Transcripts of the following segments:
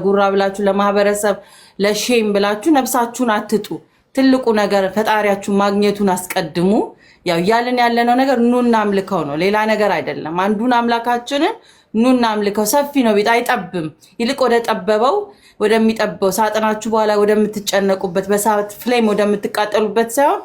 ጉራ ብላችሁ ለማህበረሰብ ለሼም ብላችሁ ነፍሳችሁን አትጡ። ትልቁ ነገር ፈጣሪያችሁ ማግኘቱን አስቀድሙ። ያው ያለን ያለነው ነገር ኑና አምልከው ነው፣ ሌላ ነገር አይደለም። አንዱን አምላካችንን ኑና አምልከው። ሰፊ ነው፣ ቤት አይጠብም። ይልቅ ወደ ጠበበው ወደሚጠበው ሳጥናችሁ በኋላ ወደምትጨነቁበት በሳት ፍሌም ወደምትቃጠሉበት ሳይሆን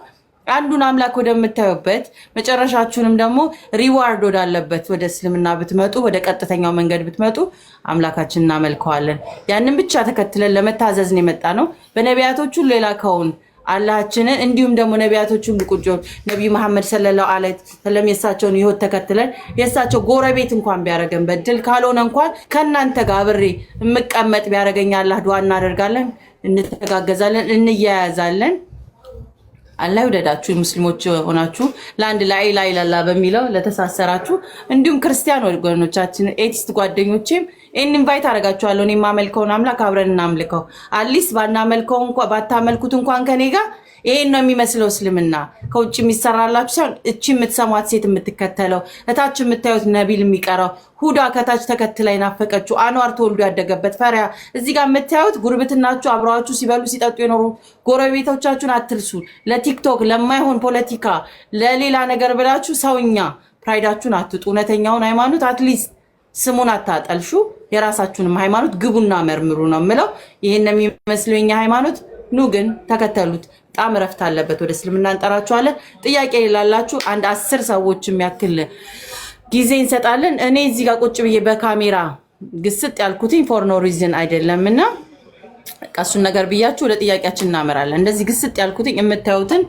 አንዱን አምላክ ወደምታዩበት መጨረሻችሁንም ደግሞ ሪዋርድ ወዳለበት ወደ እስልምና ብትመጡ ወደ ቀጥተኛው መንገድ ብትመጡ አምላካችንን እናመልከዋለን። ያንን ብቻ ተከትለን ለመታዘዝ ነው የመጣ ነው። በነቢያቶቹ ሌላ ከውን አላህችንን እንዲሁም ደግሞ ነቢያቶቹን ልቁጆን ነብዩ መሐመድ ሰለላሁ ዐለይሂ ወሰለም የሳቸውን ይሁት ተከትለን የሳቸው ጎረቤት እንኳን ቢያረገን በድል ካልሆነ እንኳን ከናንተ ጋር አብሬ መቀመጥ ቢያረገኝ አላህ ዱዓ እናደርጋለን፣ እንተጋገዛለን፣ እንያያዛለን። አላህ ይወደዳችሁ ሙስሊሞች ሆናችሁ ለአንድ ላኢላሃ ኢላላህ በሚለው ለተሳሰራችሁ እንዲሁም ክርስቲያን ወገኖቻችን ኤቲስት ጓደኞቼም ኢንቫይት አደርጋችኋለሁ። እኔ ማመልከውን አምላክ አብረን እናምልከው። አሊስ ባናመልከው እንኳን ባታመልኩት እንኳን ከኔ ጋር ይሄን ነው የሚመስለው እስልምና። ከውጭ የሚሰራላችሁ ሳይሆን እቺ የምትሰማት ሴት የምትከተለው እታች የምታዩት ነቢል የሚቀራው ሁዳ ከታች ተከትላ ይናፈቀችው አንዋር ተወልዶ ያደገበት ፈሪያ እዚህ ጋር የምታዩት ጉርብትናችሁ አብራችሁ ሲበሉ ሲጠጡ የኖሩ ጎረቤቶቻችሁን አትልሱ። ለቲክቶክ ለማይሆን ፖለቲካ ለሌላ ነገር ብላችሁ ሰውኛ ፕራይዳችሁን አትጡ። እውነተኛውን ሃይማኖት አትሊስት ስሙን አታጠልሹ። የራሳችሁንም ሃይማኖት ግቡና መርምሩ ነው የምለው። ይሄን የሚመስለው የኛ ሃይማኖት ኑ ግን ተከተሉት። በጣም ረፍት አለበት። ወደ እስልምና እንጠራችኋለን። ጥያቄ ላላችሁ አንድ 10 ሰዎች የሚያክል ጊዜ እንሰጣለን። እኔ እዚህ ጋር ቁጭ ብዬ በካሜራ ግስጥ ያልኩትኝ ፎር ኖ ሪዝን አይደለምና ቀሱን ነገር ብያችሁ ወደ ጥያቄያችን እናመራለን። እንደዚህ ግስጥ ያልኩትኝ የምታዩትን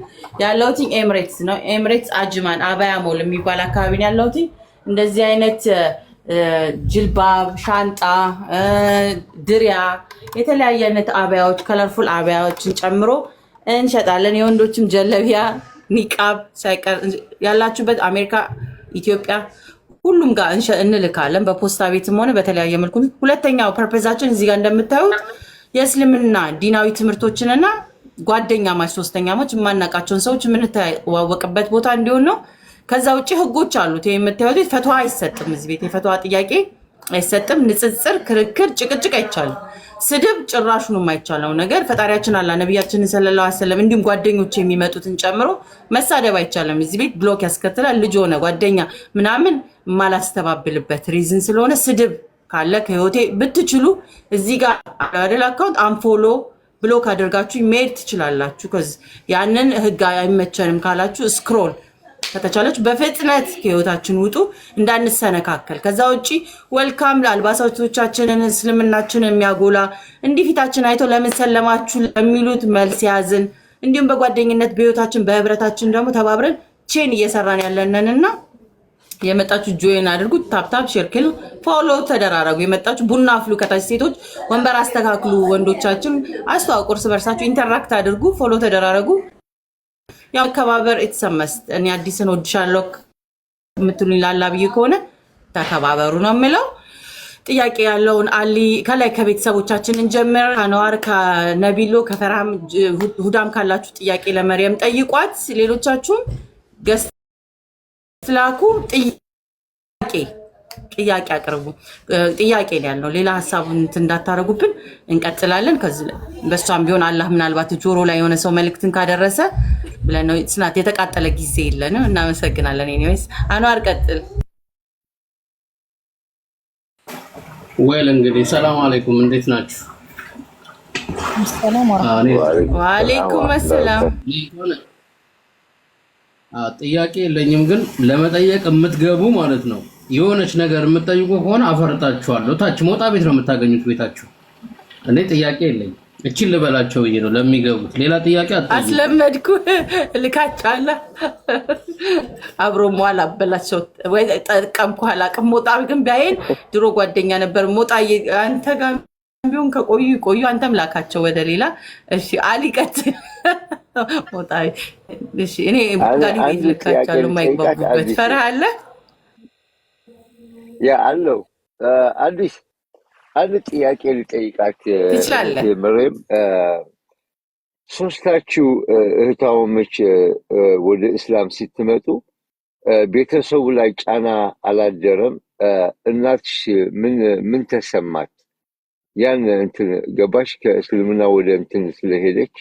ያለውትኝ ኤምሬትስ ነው። ኤምሬትስ አጅማን አባያ ሞል የሚባል አካባቢ ነው ያለውትኝ። እንደዚህ አይነት ጅልባብ፣ ሻንጣ፣ ድሪያ የተለያየ አይነት አባያዎች ከለርፉል አባያዎችን ጨምሮ እንሸጣለን። የወንዶችም ጀለቢያ ኒቃብ ሳይቀር ያላችሁበት አሜሪካ፣ ኢትዮጵያ ሁሉም ጋር እንልካለን በፖስታ ቤትም ሆነ በተለያየ መልኩ። ሁለተኛው ፐርፐዛችን እዚህ ጋር እንደምታዩት የእስልምና ዲናዊ ትምህርቶችንና ጓደኛ ማች ሶስተኛሞች የማናውቃቸውን ሰዎች የምንተዋወቅበት ቦታ እንዲሆን ነው። ከዛ ውጪ ህጎች አሉት። የምታዩት ፈትዋ አይሰጥም። እዚህ ቤት የፈትዋ ጥያቄ አይሰጥም። ንጽጽር፣ ክርክር፣ ጭቅጭቅ አይቻልም። ስድብ ጭራሹን የማይቻለው ነገር ፈጣሪያችን አላህ ነብያችን ሰለላሁ ዐለይሂ ወሰለም እንዲሁም ጓደኞች የሚመጡትን ጨምሮ መሳደብ አይቻልም። እዚህ ቤት ብሎክ ያስከትላል። ልጅ ሆነ ጓደኛ ምናምን ማላስተባብልበት ሪዝን ስለሆነ ስድብ ካለ ከህይወቴ ብትችሉ እዚህ ጋር አይደል አካውንት አንፎሎ ብሎክ አድርጋችሁ ሜድ ትችላላችሁ። ከዚ ያንን ህግ አይመቸንም ካላችሁ ስክሮል ከተቻለች በፍጥነት ከህይወታችን ውጡ እንዳንሰነካከል። ከዛ ውጪ ወልካም ለአልባሳቶቻችንን እስልምናችንን የሚያጎላ እንዲፊታችን አይቶ ለምን ሰለማችሁ ለሚሉት መልስ ያዝን። እንዲሁም በጓደኝነት በህይወታችን በህብረታችን ደግሞ ተባብረን ቼን እየሰራን ያለንንና የመጣችሁ ጆይን አድርጉ። ታፕታፕ ሼርክል ፎሎ ተደራረጉ። የመጣችሁ ቡና አፍሉ። ከታች ሴቶች ወንበር አስተካክሉ። ወንዶቻችን አስተዋውቁ። እርስ በርሳችሁ ኢንተራክት አድርጉ። ፎሎ ተደራረጉ። ያው ከባበር የተሰመስት እኔ አዲስን ወድሻለሁ የምትሉኝ ላላ ብዬ ከሆነ ተከባበሩ ነው የምለው። ጥያቄ ያለውን አሊ ከላይ ከቤተሰቦቻችን እንጀምር። ከነዋር ከነቢሎ ከፈራም ሁዳም ካላችሁ ጥያቄ ለመርየም ጠይቋት። ሌሎቻችሁም ገስላኩ ጥያቄ አቅርቡ። ጥያቄ ላይ ያለው ሌላ ሐሳቡን እንዳታረጉብን እንቀጥላለን። ከዚህ በሷም ቢሆን አላህ ምናልባት ጆሮ ላይ የሆነ ሰው መልእክትን ካደረሰ ብለን ነው ጽናት የተቃጠለ ጊዜ የለንም። እናመሰግናለን። ኤኒዌይስ አንዋር ቀጥል። ወይል እንግዲህ ሰላም አለይኩም፣ እንዴት ናችሁ? ሰላም ወአለይኩም ሰላም። ጥያቄ የለኝም ግን ለመጠየቅ የምትገቡ ማለት ነው የሆነች ነገር የምትጠይቁ ከሆነ አፈርጣችኋለሁ። ታች ሞጣ ቤት ነው የምታገኙት ቤታችሁ። እኔ ጥያቄ የለኝም እቺን ልበላቸው ብዬ ነው ለሚገቡት። ሌላ ጥያቄ አስለመድኩ ልካቻለሁ። አብሮ ሟላ አበላቸው ወይ ጠቀምኩ አላውቅም። ሞጣ ግን ቢያይን ድሮ ጓደኛ ነበር። ሞጣ አንተ ጋር ቢሆን ከቆዩ ቆዩ። አንተም ላካቸው ወደ ሌላ። እሺ አሊ ቀጥል። ሞጣ እሺ እኔ ጋሊ ቤት ልካቻለሁ። ማይግባቡበት ፈራህ አለ ያ አለው አዲስ አንድ ጥያቄ ልጠይቃት መርየም። ሶስታችሁ እህታውመች ወደ እስላም ስትመጡ ቤተሰቡ ላይ ጫና አላደረም? እናትሽ ምን ተሰማት? ያን እንትን ገባሽ ከእስልምና ወደ እንትን ስለሄደች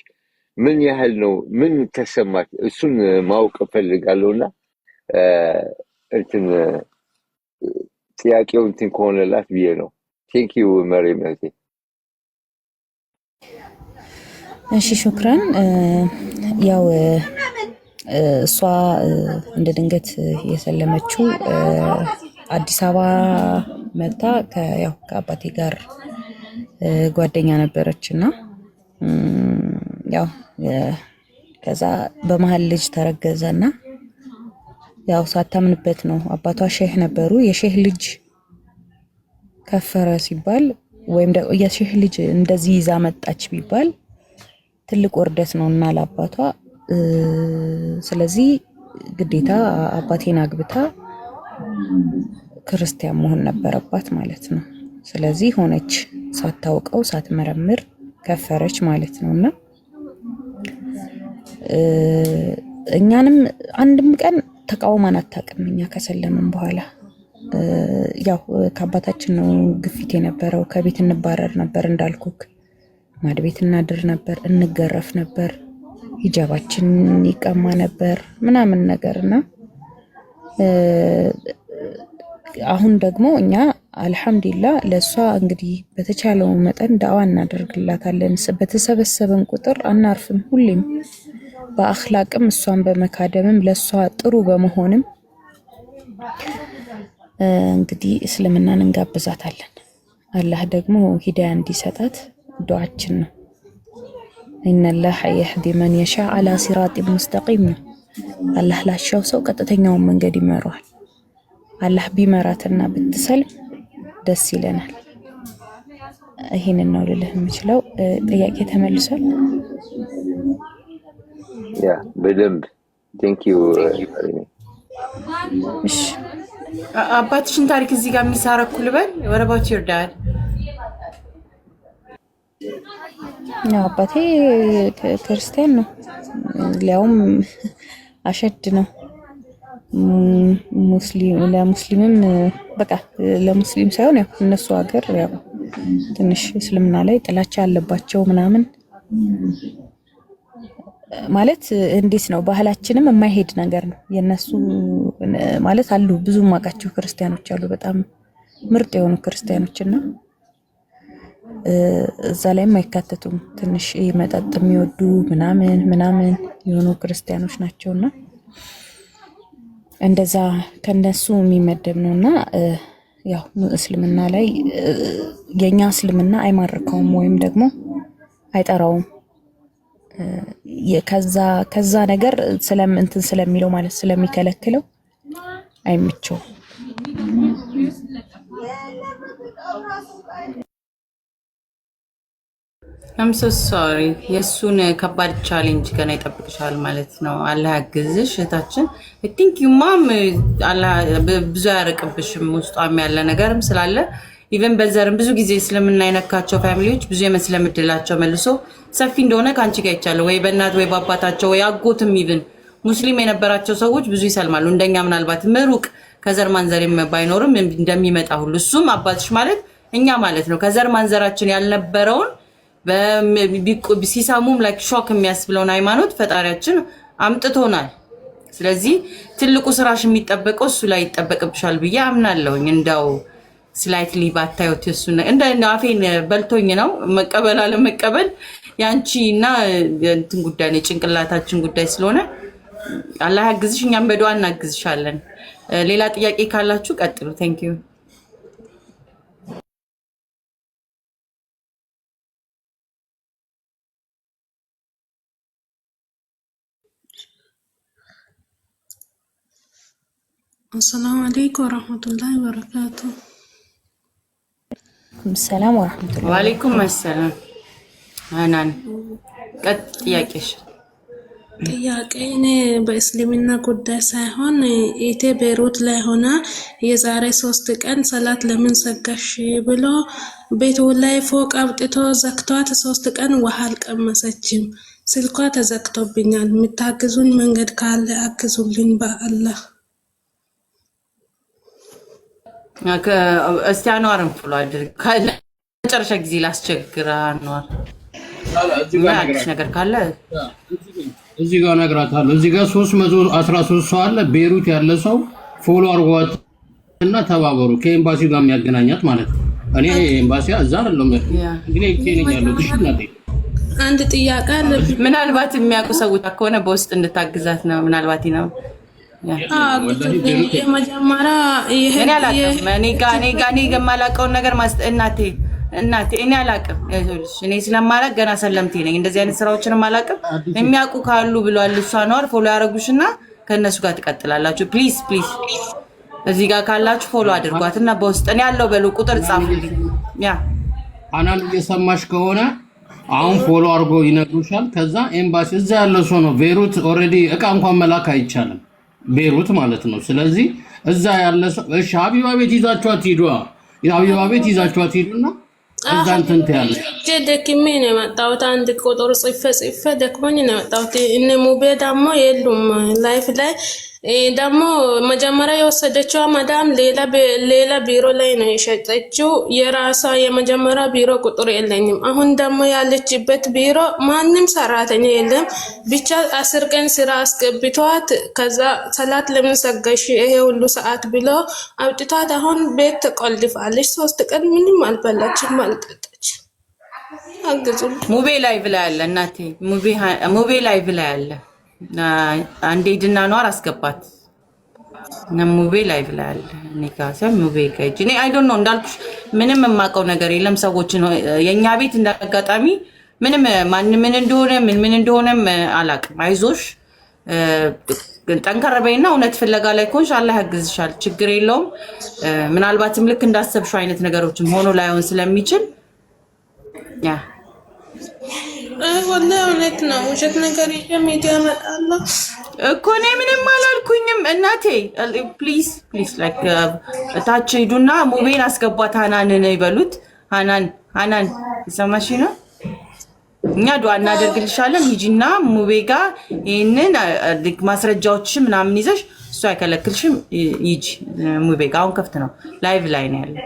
ምን ያህል ነው ምን ተሰማት እሱን ማወቅ ፈልጋለሁና እንትን ጥያቄው እንትን ከሆነላት ብዬ ነው። ቴንክ ዩ መሪም እህቴ። እሺ ሹክራን። ያው እሷ እንደ ድንገት የሰለመችው አዲስ አበባ መጣ ያው ከአባቴ ጋር ጓደኛ ነበረችና ያው ከዛ በመሃል ልጅ ተረገዘና ያው ሳታምንበት ነው። አባቷ ሼህ ነበሩ። የሼህ ልጅ ከፈረ ሲባል ወይም ደግሞ የሼህ ልጅ እንደዚህ ይዛ መጣች ቢባል ትልቅ ወርደት ነውና ለአባቷ ስለዚህ ግዴታ አባቴን አግብታ ክርስቲያን መሆን ነበረባት ማለት ነው። ስለዚህ ሆነች ሳታውቀው ሳትመረምር ከፈረች ማለት ነውና እኛንም አንድም ቀን ተቃውማን አታውቅም። እኛ ከሰለምን በኋላ ያው ከአባታችን ነው ግፊት የነበረው። ከቤት እንባረር ነበር እንዳልኩክ፣ ማድቤት እናድር ነበር፣ እንገረፍ ነበር፣ ሂጃባችን ይቀማ ነበር ምናምን ነገርና አሁን ደግሞ እኛ አልহামዱሊላህ ለሷ እንግዲህ በተቻለው መጠን ዳዋ እናደርግላታለን። በተሰበሰበን ቁጥር አናርፍም። ሁሌም በአኽላቅም እሷን በመካደምም ለሷ ጥሩ በመሆንም እንግዲህ እስልምናን እንጋብዛታለን። አላህ ደግሞ ሂዳያ እንዲሰጣት ዱዓችን ነው። ኢነላህ የህዲ መን የሻ አላ ሲራጥ ሙስተቂም ነው። አላህ ላሻው ሰው ቀጥተኛውን መንገድ ይመራዋል። አላህ ቢመራትና ብትሰልም ደስ ይለናል። ይሄንን ነው ልልህ የምችለው። ጥያቄ ተመልሷል? ያ በደንብ ቴንክ ዩ። እሺ አባትሽን ታሪክ እዚህ ጋር የሚሳረኩ ልበል። what about your dad? አባቴ ክርስቲያን ነው፣ ሊያውም አሸድ ነው። ሙስሊም ለሙስሊምም በቃ ለሙስሊም ሳይሆን ያው እነሱ ሀገር ያው ትንሽ እስልምና ላይ ጥላቻ አለባቸው ምናምን ማለት እንዴት ነው ባህላችንም የማይሄድ ነገር ነው የነሱ ማለት አሉ። ብዙ ማቃቸው ክርስቲያኖች አሉ በጣም ምርጥ የሆኑ ክርስቲያኖችና እዛ ላይ የማይካተቱም ትንሽ መጠጥ የሚወዱ ምናምን የሆኑ ክርስቲያኖች ናቸውና እንደዛ ከነሱ የሚመደብ ነውና ያው እስልምና ላይ የኛ እስልምና አይማርከውም ወይም ደግሞ አይጠራውም። ከዛ ነገር እንትን ስለሚለው ማለት ስለሚከለክለው አይምቸው። I'm so sorry የሱን ከባድ ቻሌንጅ ገና ይጠብቅሻል ማለት ነው። አላህ ያግዝሽ እህታችን። I think you mom አላህ ብዙ ያርቅብሽም ውስጧም ያለ ነገርም ስላለ ኢቨን በዘርም ብዙ ጊዜ እስልምና የነካቸው ፋሚሊዎች ብዙ የመስለም እድላቸው መልሶ ሰፊ እንደሆነ ካንቺ ጋር ይቻላል። ወይ በእናት ወይ በአባታቸው ወይ አጎትም ኢቨን ሙስሊም የነበራቸው ሰዎች ብዙ ይሰልማሉ። እንደኛ ምናልባት ምሩቅ ከዘር ማንዘርም ባይኖርም እንደሚመጣ ሁሉ እሱም አባትሽ ማለት እኛ ማለት ነው። ከዘር ማንዘራችን ያልነበረውን ሲሳሙም ላይክ ሾክ የሚያስብለውን ሃይማኖት ፈጣሪያችን አምጥቶናል። ስለዚህ ትልቁ ስራሽ የሚጠበቀው እሱ ላይ ይጠበቅብሻል ብዬ አምናለሁኝ። እንደው ስላይትሊ ባታዩት እሱ እንደ አፌን በልቶኝ ነው መቀበል አለ መቀበል ያንቺና እንትን ጉዳይ ነው ጭንቅላታችን ጉዳይ ስለሆነ አላህ ያግዝሽ፣ እኛም በዱዓ እናግዝሻለን። ሌላ ጥያቄ ካላችሁ ቀጥሉ። ቴንክ ዩ። السلام عليكم ورحمة الله وبركاته. السلام ورحمة الله وعليكم السلام. አናን ቀጥ ጥያቄሽ ጥያቄ እኔ በእስልምና ጉዳይ ሳይሆን ኢቴ ቤሩት ላይ ሆና የዛሬ 3 ቀን ሰላት ለምን ሰጋሽ ብሎ ቤቱ ላይ ፎቅ አብጥቶ ዘግቷት 3 ቀን ውሃ አልቀመሰችም። ስልኳ ተዘግቶብኛል። የምታግዙኝ መንገድ ካለ አግዙልኝ በአላህ። እስቲ አኗርም ፍሎ አድርግ ካለ መጨረሻ ጊዜ ላስቸግር አንዋር አዲስ ነገር ካለ እዚህ ጋር እነግራታለሁ። እዚህ ጋር 313 ሰው አለ። ቤሩት ያለ ሰው ፎሎ አድርጓት እና ተባበሩ። ከኤምባሲ ጋር የሚያገናኛት ማለት ነው። እኔ ኤምባሲ እዛ አይደለም እንግዲህ ከኔ ያለው ትሽናቴ አንድ ጥያቄ አለ። ምናልባት የሚያውቁ ሰዎች ከሆነ በውስጥ እንድታግዛት ነው። ምናልባት ነው የመጀመሪያ ይሄ እኔ ጋር የማላውቀውን ነገር እናቴ እኔ አላውቅም። እኔ ስለማላውቅ ገና ሰለምቴ ነኝ። እንደዚህ አይነት ስራዎችንም አላውቅም። የሚያውቁ ካሉ ብሏል እሷ ነው ፎሎ ያደርጉሽና ከነሱ ጋር ትቀጥላላችሁ። ፕሊዝ እዚህ ጋር ካላችሁ ፎሎ አድርጓትና በውስጥ እኔ ያለው በሉ ቁጥር ጻፉልኝ። አናን እየሰማሽ ከሆነ አሁን ፎሎ አድርጎ ይነግሩሻል። ከዛ ኤምባሲ እዛ ያለ ሰው ነው። ቤሩት ኦልሬዲ እቃ እንኳን መላክ አይቻልም፣ ቤሩት ማለት ነው። ስለዚህ እዛ ያለ ሰው እሺ፣ ሀቢባ ቤት ይዛችኋት ሂዱ። የሀቢባ ቤት ይዛችኋት ሂዱና እዛ እንትን ትያለሽ። ደክሜ ነው የመጣሁት። አንድ ቁጥር ጽፌ ደክሞኝ ነው የመጣሁት። እነ ሙቤ ደግሞ የሉም ላይፍ ላይ ደግሞ መጀመሪያ የወሰደችው ማዳም ሌላ ቢሮ ላይ ነው የሸጠችው። የራሷ የመጀመሪያ ቢሮ ቁጥር የለኝም። አሁን ደግሞ ያለችበት ቢሮ ማንም ሰራተኛ የለም። ብቻ 10 ቀን ስራ አስገብቷት ከዛ ሰላት ለምን ሰገሽ ይሄ ሁሉ ሰዓት ብሎ አውጥቷት አሁን ቤት ተቆልፋለች። 3 ቀን ምንም አልበላችም አልጠጣች። አግዙ። ሙቤ ላይ ብላ ያለ እናቴ ሙቤ ላይ ብላ ያለ አንዴ ድና ነው አስገባት ሙቤ ላይ ብላ ያለ እኔ ጋር ሙቤ ጋር እኔ አይ ዶንት ኖ እንዳልኩሽ ምንም የማውቀው ነገር የለም። ሰዎች የኛ ቤት እንዳጋጣሚ ምንም ማን ምን እንደሆነም አላውቅም። አይዞሽ ጠንከር በይና እውነት ፍለጋ ላይ ኮንሽ አላህ ያግዝሻል። ችግር የለውም። ምናልባትም ልክ እንዳሰብሽው አይነት ነገሮችም ሆኖ ላይሆን ስለሚችል ወላሂ እውነት ነው። ውሸት ነገር ሚዲያ መጣለሁ እኮ እኔ ምንም አላልኩኝም እናቴ። ፕሊዝ ላይክ ታች ሂዱና ሙቤን አስገቧት። ሀናንን ይበሉት። ሀናን ይሰማሽ ነው። እኛ ዱዓ እናደርግልሻለን። ሂጂና ሙቤ ጋር ይሄንን ማስረጃዎች ምናምን ይዘሽ እሱ አይከለክልሽም። ሂጂ ሙቤ ጋር አሁን ከፍት ነው ላይቭ ላይ ነው ያለው።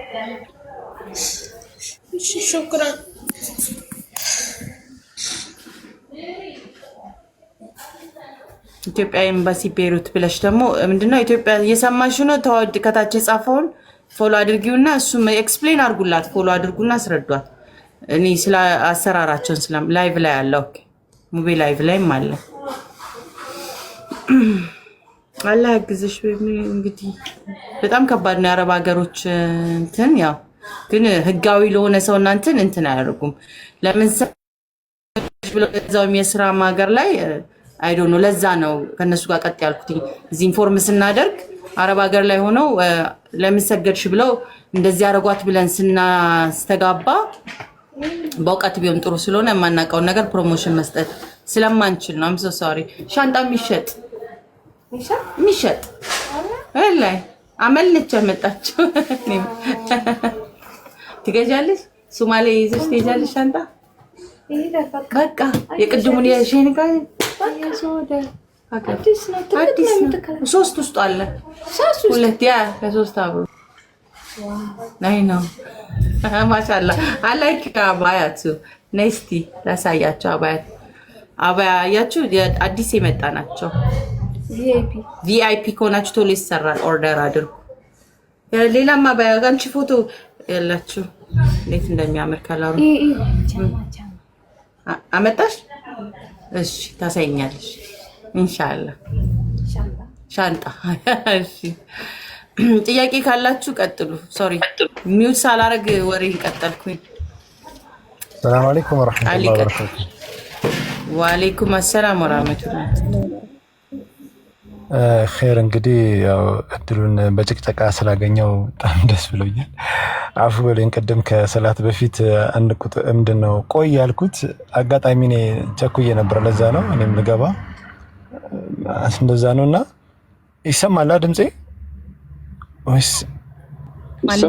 እሺ ሹክራን። ኢትዮጵያ ኤምባሲ ቤሩት ብለሽ ደግሞ ምንድነው ኢትዮጵያ እየሰማሽ ነው። ተዋድ ከታች የጻፈውን ፎሎ አድርጊውና እሱም ኤክስፕሌን አድርጉላት። ፎሎ አድርጉና አስረዷት። እኔ ስለ አሰራራቸውን ስለ ላይቭ ላይ አለው። ኦኬ ሙቤ ላይቭ ላይም አለ። አላህ ያግዝሽ። እንግዲህ በጣም ከባድ ነው የአረብ ሀገሮች እንትን ያው ግን ህጋዊ ለሆነ ሰው እንትን አያደርጉም። ለምን ብለው እዛው የስራ ሀገር ላይ አይ ዶንት ኖ። ለዛ ነው ከነሱ ጋር ቀጥ ያልኩት። እዚህ ኢንፎርም ስናደርግ አረብ ሀገር ላይ ሆነው ለምን ሰገድሽ ብለው እንደዚህ አረጓት ብለን ስናስተጋባ በእውቀት ቢሆን ጥሩ ስለሆነ የማናውቀውን ነገር ፕሮሞሽን መስጠት ስለማንችል ነው። አምሶ ሶሪ። ሻንጣ የሚሸጥ ወላሂ አመልነች መጣችሁ። ትገዣለሽ? ሶማሌ ይዘሽ ትሄጃለሽ ሻንጣ በቃ የቅድሙን የሼን ጋር አዲስ ነው። 3 ውስጥ አለ 2 ለሶስት አብሮ ናይ ነው። ማሻአላ አላይክ አባያቱ ኔስቲ ላሳያቸው። አባያችሁ አዲስ የመጣ ናቸው። ቪአይፒ ከሆናችሁ ቶሎ ይሰራል። ኦርደር አድርጉ። ሌላማ አባያ አንቺ ፎቶ ያላችሁ እንዴት እንደሚያምር ከለሩ አመጣሽ? እሺ ታሳይኛለሽ ኢንሻአላህ። ሻንጣ እሺ። ጥያቄ ካላችሁ ቀጥሉ። ሶሪ ሚውት ሳላረግ ወሬ ቀጠልኩኝ። ሰላም አለይኩም ወራህመቱላሂ ወበረካቱ። ወአለይኩም ሰላም ወራህመቱላሂ። ኸይር እንግዲህ ያው እድሉን በጭቅጨቃ ስላገኘው በጣም ደስ ብሎኛል። አፉ በለኝ። ቅድም ከሰላት በፊት አንድ ቁጥር ምንድነው ቆይ ያልኩት አጋጣሚ እኔ ቸኩዬ ነበር። ለዛ ነው እኔም ልገባ እንደዛ ነውና ይሰማል ድምጼ ወይስ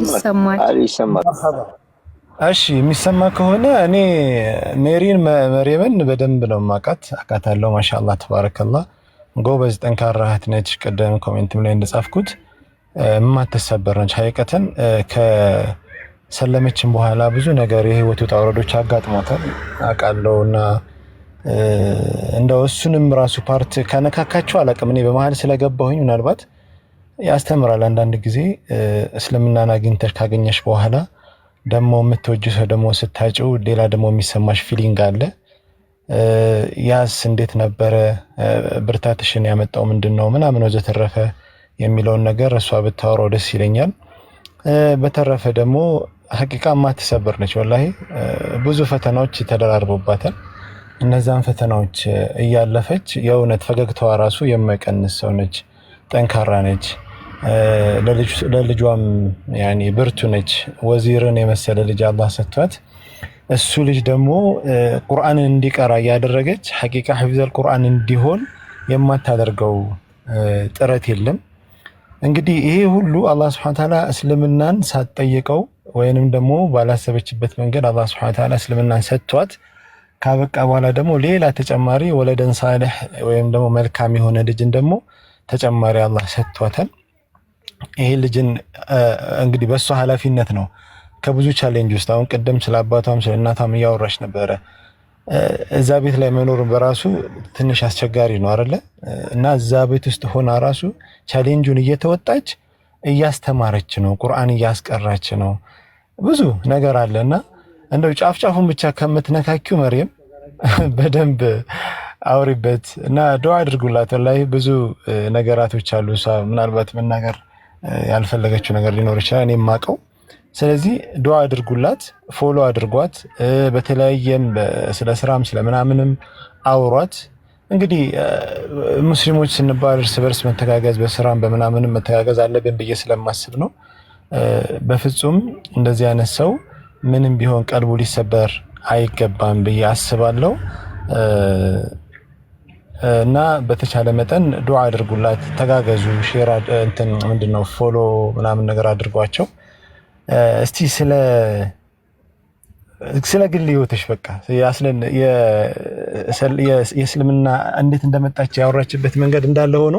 ይሰማል? እሺ የሚሰማ ከሆነ እኔ መርየምን በደንብ ነው ማቃት አቃታለሁ። ማሻአላህ ተባረከላህ። ጎበዝ ጠንካራ እህት ነች። ቀደም ኮሜንትም ላይ እንደጻፍኩት የማትሰበር ነች። ሀቂቀተን ሰለመችን በኋላ ብዙ ነገር የህይወት ውጣ ውረዶች አጋጥሟታል አውቃለሁና እንደው እሱንም ራሱ ፓርት ከነካካቸው አላውቅም። እኔ በመሀል ስለገባሁኝ ምናልባት ያስተምራል። አንዳንድ ጊዜ እስልምናን አግኝተሽ ካገኘሽ በኋላ ደግሞ የምትወጂው ሰው ደግሞ ስታጭው ሌላ ደግሞ የሚሰማሽ ፊሊንግ አለ። ያስ እንዴት ነበረ ብርታትሽን ያመጣው ምንድነው ምናምን ወዘተረፈ የሚለውን ነገር እሷ ብታወራው ደስ ይለኛል። በተረፈ ደግሞ ሐቂቃ ማትሰበር ነች። ወላሂ ብዙ ፈተናዎች ተደራርቦባታል። እነዛን ፈተናዎች እያለፈች የእውነት ፈገግታዋ ራሱ የማይቀንስ ሰው ነች። ጠንካራ ነች። ለልጇም ያኒ ብርቱ ነች። ወዚርን የመሰለ ልጅ አላህ ሰጥቷት እሱ ልጅ ደግሞ ቁርአንን እንዲቀራ ያደረገች ሐቂቃ ሐፊዘል ቁርአን እንዲሆን የማታደርገው ጥረት የለም። እንግዲህ ይሄ ሁሉ አላህ Subhanahu Wa Ta'ala እስልምናን ሳትጠይቀው ወይንም ደግሞ ባላሰበችበት መንገድ አላህ Subhanahu Wa Ta'ala እስልምናን ሰጥቷት ካበቃ በኋላ ደግሞ ሌላ ተጨማሪ ወለደን ሳሊህ ወይም ደግሞ መልካም የሆነ ልጅን ደግሞ ተጨማሪ አላህ ሰጥቷታል። ይሄ ልጅን እንግዲህ በሷ ኃላፊነት ነው ከብዙ ቻሌንጅ ውስጥ አሁን ቀደም ስለ አባቷም ስለ እናቷም እያወራሽ ነበረ። እዛ ቤት ላይ መኖር በራሱ ትንሽ አስቸጋሪ ነው አይደለ? እና እዛ ቤት ውስጥ ሆና ራሱ ቻሌንጁን እየተወጣች እያስተማረች ነው፣ ቁርአን እያስቀራች ነው። ብዙ ነገር አለና እንደው ጫፍጫፉን ብቻ ከምትነካኪው መርየም በደንብ አውሪበት እና ዱዓ አድርጉላት። ወላሂ ብዙ ነገራቶች አሉ እሷ ምናልባት መናገር ያልፈለገችው ነገር ሊኖር ይችላል እኔም ማቀው። ስለዚህ ዱዓ አድርጉላት፣ ፎሎ አድርጓት፣ በተለያየም ስለ ስራም ስለምናምንም አውሯት። እንግዲህ ሙስሊሞች ስንባል እርስ በርስ መተጋገዝ በስራም በምናምንም መተጋገዝ አለብን ብዬ ስለማስብ ነው። በፍጹም እንደዚህ አይነት ሰው ምንም ቢሆን ቀልቡ ሊሰበር አይገባም ብዬ አስባለሁ። እና በተቻለ መጠን ዱዓ አድርጉላት፣ ተጋገዙ፣ ሼር እንትን ምንድነው ፎሎ ምናምን ነገር አድርጓቸው። እስቲ ስለ ግል ህይወትሽ በቃ የእስልምና እንዴት እንደመጣች ያወራችበት መንገድ እንዳለ ሆኖ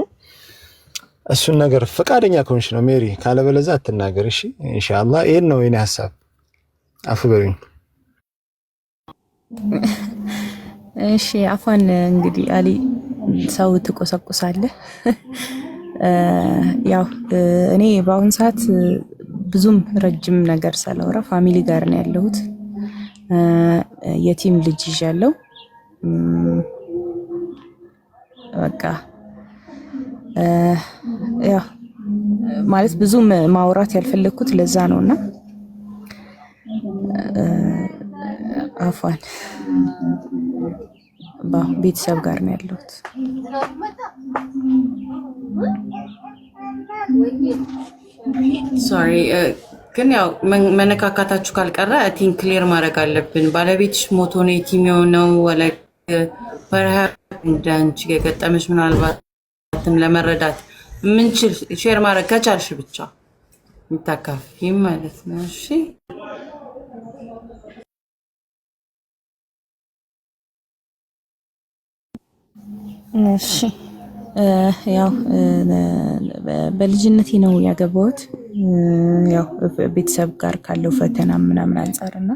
እሱን ነገር ፈቃደኛ ከሆንሽ ነው ሜሪ፣ ካለበለዚያ አትናገር። እሺ ኢንሻአላህ። ይሄን ነው የኔ ሐሳብ። አፉ በሉኝ። እሺ አፋን እንግዲህ አሊ ሰው ትቆሰቁሳለህ። ያው እኔ በአሁን ሰዓት ብዙም ረጅም ነገር ሳላወራ ፋሚሊ ጋር ነው ያለሁት። የቲም ልጅ ይዣለሁ። በቃ ያው ማለት ብዙም ማውራት ያልፈለኩት ለዛ ነውና አፋን ቤተሰብ ጋር ነው ያለሁት። ሶሪ ግን ያው መነካካታችሁ ካልቀረ ቲንክ ክሊር ማድረግ አለብን። ባለቤትሽ ሞቶ ነው የቲም የሆነው ወላ በረሃ እንዳንቺ የገጠመሽ ምናልባትም ለመረዳት ምንችል ሼር ማድረግ ከቻልሽ ብቻ የምታካፊም ማለት ነው። እሺ እሺ ያው በልጅነቴ ነው ያገባሁት። ያው ቤተሰብ ጋር ካለው ፈተና ምናምን አንፃርና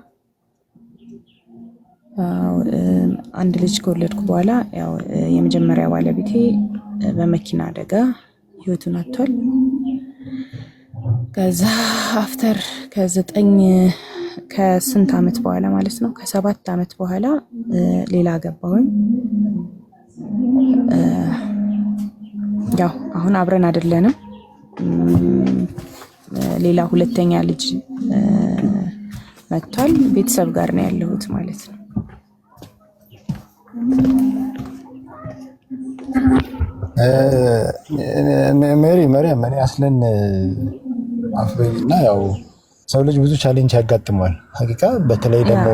አንድ ልጅ ከወለድኩ በኋላ ያው የመጀመሪያ ባለቤቴ በመኪና አደጋ ህይወቱን አጥቷል። ከዛ አፍተር ከስንት ዓመት በኋላ ማለት ነው ከ7 ዓመት በኋላ ሌላ ገባሁኝ። ያው አሁን አብረን አይደለንም። ሌላ ሁለተኛ ልጅ መጥቷል። ቤተሰብ ጋር ነው ያለሁት ማለት ነው። መሪያም እኔ አስለን አፍበይና ያው ሰው ልጅ ብዙ ቻሌንጅ ያጋጥመዋል። ሀቂቃ በተለይ ደግሞ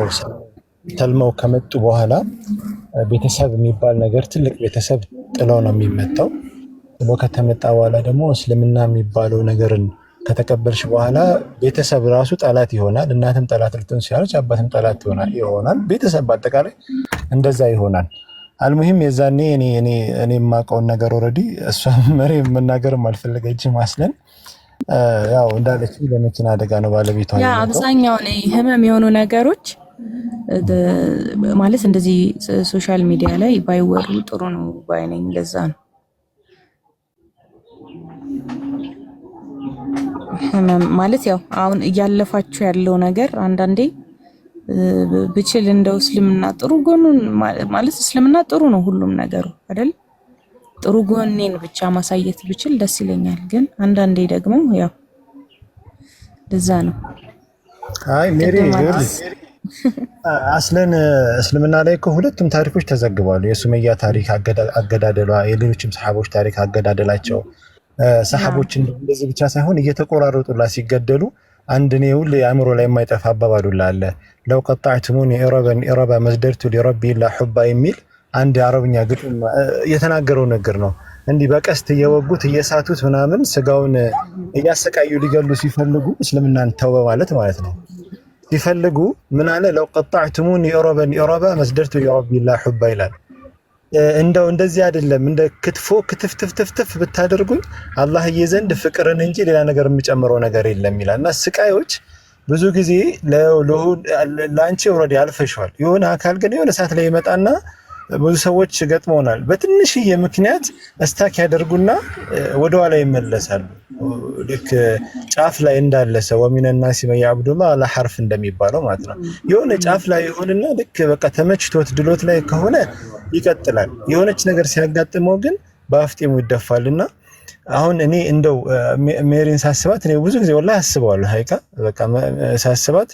ተልመው ከመጡ በኋላ ቤተሰብ የሚባል ነገር ትልቅ ቤተሰብ ጥለው ነው የሚመጣው። ጥሎ ከተመጣ በኋላ ደግሞ እስልምና የሚባለው ነገርን ከተቀበልሽ በኋላ ቤተሰብ ራሱ ጠላት ይሆናል። እናትም ጠላት ልትሆን ሲያለች አባትም ጠላት ይሆናል። ቤተሰብ በአጠቃላይ እንደዛ ይሆናል። አልሙሂም የዛኔ እኔ የማውቀውን ነገር ኦልሬዲ እሷ መሪ መናገርም አልፈለገችም። አስለን ያው እንዳለች ለመኪና አደጋ ነው ባለቤቷ ያ አብዛኛው ህመም የሆኑ ነገሮች ማለት እንደዚህ ሶሻል ሚዲያ ላይ ባይወሩ ጥሩ ነው ባይነኝ። ለዛ ነው ህመም ማለት ያው አሁን እያለፋችሁ ያለው ነገር አንዳንዴ ብችል እንደው እስልምና ጥሩ ጎኑን ማለት እስልምና ጥሩ ነው ሁሉም ነገሩ አይደል? ጥሩ ጎኔን ብቻ ማሳየት ብችል ደስ ይለኛል። ግን አንዳንዴ ደግሞ ያው ለዛ ነው። አይ ሜሪ አስለን እስልምና ላይ እኮ ሁለቱም ታሪኮች ተዘግበዋል። የሱመያ ታሪክ አገዳደሏ፣ የሌሎችም ሰሃቦች ታሪክ አገዳደላቸው። ሰሃቦች እንደዚህ ብቻ ሳይሆን እየተቆራረጡላ ሲገደሉ አንድ ነው ሁሉ አእምሮ ላይ የማይጠፋ አባባሉላ አለ። ለው ቀጣዕቱሙኒ ኢረባ መዝደርቱ ሊረቢ ላ ሑባ የሚል አንድ የአረብኛ ግጥም የተናገረው ነገር ነው። እንዲህ በቀስት እየወጉት እየሳቱት ምናምን ስጋውን እያሰቃዩ ሊገሉ ሲፈልጉ እስልምናን ተው ማለት ነው። ሲፈልጉ ምን አለ? ለው ቀጣዕቱሙኒ ኢረባ መዝደርቱ ሊረቢ ላ ሑባ ይላል። እንደው እንደዚህ አይደለም እንደ ክትፎ ክትፍትፍትፍ ብታደርጉኝ አላህዬ ዘንድ ፍቅርን እንጂ ሌላ ነገር የሚጨምረው ነገር የለም ይላል። እና ስቃዮች ብዙ ጊዜ ለአንቺ ኦልሬዲ አልፈሽዋል። የሆነ አካል ግን የሆነ ሰዓት ላይ ይመጣና ብዙ ሰዎች ገጥመውናል። በትንሽዬ ምክንያት እስታክ ያደርጉና ወደኋላ ይመለሳሉ። ልክ ጫፍ ላይ እንዳለ ሰው ወሚነ ናሲ መን ያዕቡዱላህ አላ ሐርፍ እንደሚባለው ማለት ነው። የሆነ ጫፍ ላይ ይሆንና ልክ በቃ ተመችቶት ድሎት ላይ ከሆነ ይቀጥላል። የሆነች ነገር ሲያጋጥመው ግን በአፍጢሙ ይደፋልና አሁን እኔ እንደው ሜሪን ሳስባት እኔ ብዙ ጊዜ ወላሂ አስበዋለሁ። ሀይቃ በቃ ሳስባት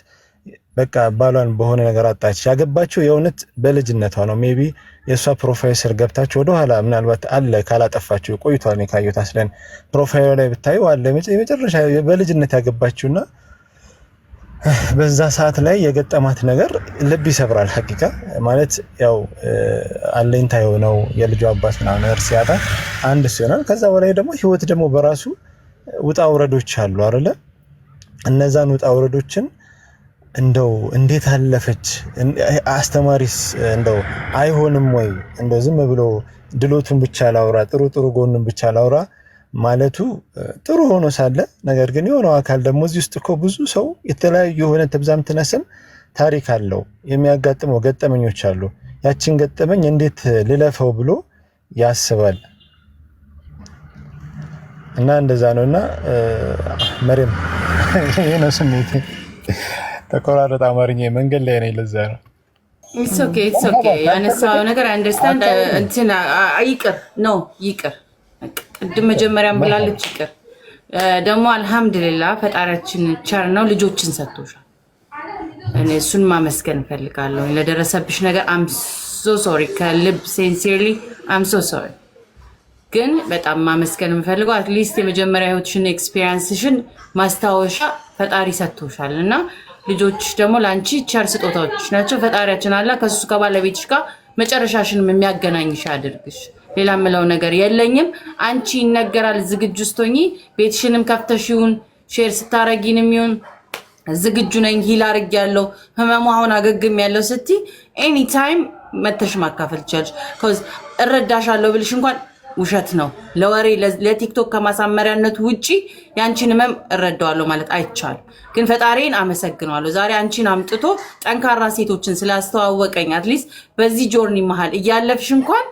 በቃ ባሏን በሆነ ነገር አጣች። ያገባችው የእውነት በልጅነቷ ነው። ሜቢ የእሷ ፕሮፌሰር ገብታችሁ ወደኋላ ምናልባት አለ ካላጠፋችሁ ቆይቷል። እኔ ካየሁት አስለን ፕሮፋይሉ ላይ ብታዩ አለ የመጨረሻ በልጅነት ያገባችውና በዛ ሰዓት ላይ የገጠማት ነገር ልብ ይሰብራል። ሐቂቃ ማለት ያው አለኝታ የሆነው የልጇ አባት ምናምን ነገር ሲያጣ አንድ ሲሆናል። ከዛ በላይ ደግሞ ህይወት ደግሞ በራሱ ውጣ ውረዶች አሉ አይደለ? እነዛን ውጣ ውረዶችን እንደው እንዴት አለፈች? አስተማሪስ እንደው አይሆንም ወይ? እንደው ዝም ብሎ ድሎቱን ብቻ ላውራ ጥሩ ጎኑን ብቻ ላውራ ማለቱ ጥሩ ሆኖ ሳለ ነገር ግን የሆነው አካል ደግሞ እዚህ ውስጥ እኮ ብዙ ሰው የተለያዩ የሆነ ተብዛም ተነስም ታሪክ አለው፣ የሚያጋጥመው ገጠመኞች አሉ። ያችን ገጠመኝ እንዴት ልለፈው ብሎ ያስባል። እና እንደዛ ነውና መሪም ይሄ ነው ስሜቴ። ተቆራረጠ አማርኛ መንገድ ላይ ነኝ። ለዛ ነው ኢትስ ኦኬ ያነሳው ነገር አንደርስታንድ እንትን ይቅር ቅድም መጀመሪያም ብላለች ይቅር። ደግሞ አልহামዱሊላህ ፈጣሪያችን ቸር ነው፣ ልጆችን ሰጥቶሻል። እኔ እሱን ማመስገን ፈልጋለሁ ለደረሰብሽ ነገር። አም ሶ ሶሪ ከልብ ሲንሲርሊ አም ሶ ሶሪ። ግን በጣም ማመስገን የምፈልገው አትሊስት የመጀመሪያ ህይወትሽን ኤክስፒሪየንስሽን ማስታወሻ ፈጣሪ ሰጥቶሻል እና ልጆች ደግሞ ላንቺ ቸር ስጦታዎች ናቸው። ፈጣሪያችን አላ ከሱ ከባለቤትሽ ጋር መጨረሻሽንም የሚያገናኝሽ አድርግሽ። ሌላ ምለው ነገር የለኝም። አንቺ ይነገራል ዝግጁ ስትሆኚ ቤትሽንም ከፍተሽውን ሼር ስታረጊንም ይሁን ዝግጁ ነኝ ሂል አድርጊያለሁ ህመሙ አሁን አገግም ያለው ስቲ ኤኒ ታይም መተሽ ማካፈል ይችላልሽ። ኮዝ እረዳሻለሁ ብልሽ እንኳን ውሸት ነው። ለወሬ ለቲክቶክ ከማሳመሪያነት ውጪ ያንቺን ህመም እረዳዋለሁ ማለት አይቻልም። ግን ፈጣሪን አመሰግናለሁ ዛሬ አንቺን አምጥቶ ጠንካራ ሴቶችን ስላስተዋወቀኝ አትሊስት በዚህ ጆርኒ መሃል እያለፍሽ እንኳን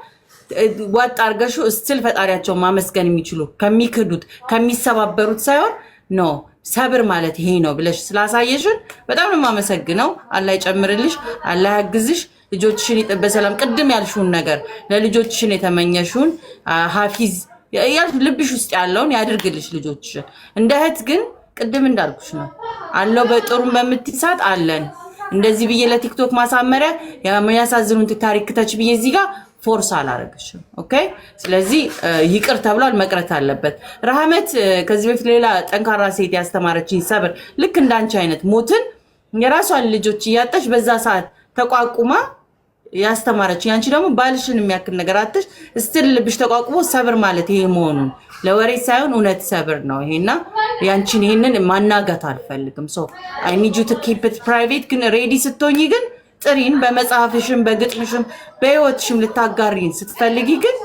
ዋጥ አርገሹ እስቲል ፈጣሪያቸው ማመስገን የሚችሉ ከሚክዱት ከሚሰባበሩት ሳይሆን ኖ ሰብር ማለት ይሄ ነው ብለሽ ስላሳየሽን በጣም ነው ማመሰግነው። አላህ ይጨምርልሽ፣ አላህ ያግዝሽ። ልጆችሽን በሰላም ቅድም ያልሽውን ነገር ለልጆችሽን የተመኘሽውን ሐፊዝ ልብሽ ውስጥ ያለውን ያድርግልሽ ልጆችሽን። እንደ እህት ግን ቅድም እንዳልኩሽ ነው አለው በጥሩም በምትሳት አለን እንደዚህ ብዬ ለቲክቶክ ማሳመሪያ የሚያሳዝኑን ታሪክ ተች ብዬ እዚህ ጋር ፎርስ አላረግሽም። ኦኬ ስለዚህ ይቅር ተብሏል፣ መቅረት አለበት። ረህመት ከዚህ በፊት ሌላ ጠንካራ ሴት ያስተማረችኝ ሰብር ልክ እንዳንቺ አይነት ሞትን የራሷን ልጆች እያጣች በዛ ሰዓት ተቋቁማ ያስተማረችኝ። አንቺ ደግሞ ባልሽን የሚያክል ነገር አጥተሽ እስቲል ልብሽ ተቋቁሞ ሰብር ማለት ይሄ መሆኑን ለወሬ ሳይሆን እውነት ሰብር ነው ይሄና ያንቺን ይሄንን ማናጋት አልፈልግም። ሶ አይ ኒድ ዩ ቱ ኪፕ ኢት ፕራይቬት። ግን ሬዲ ስትሆኚ ግን ጥሪን በመጽሐፍሽም በግጥምሽም በህይወትሽም ልታጋሪን ስትፈልጊ ግን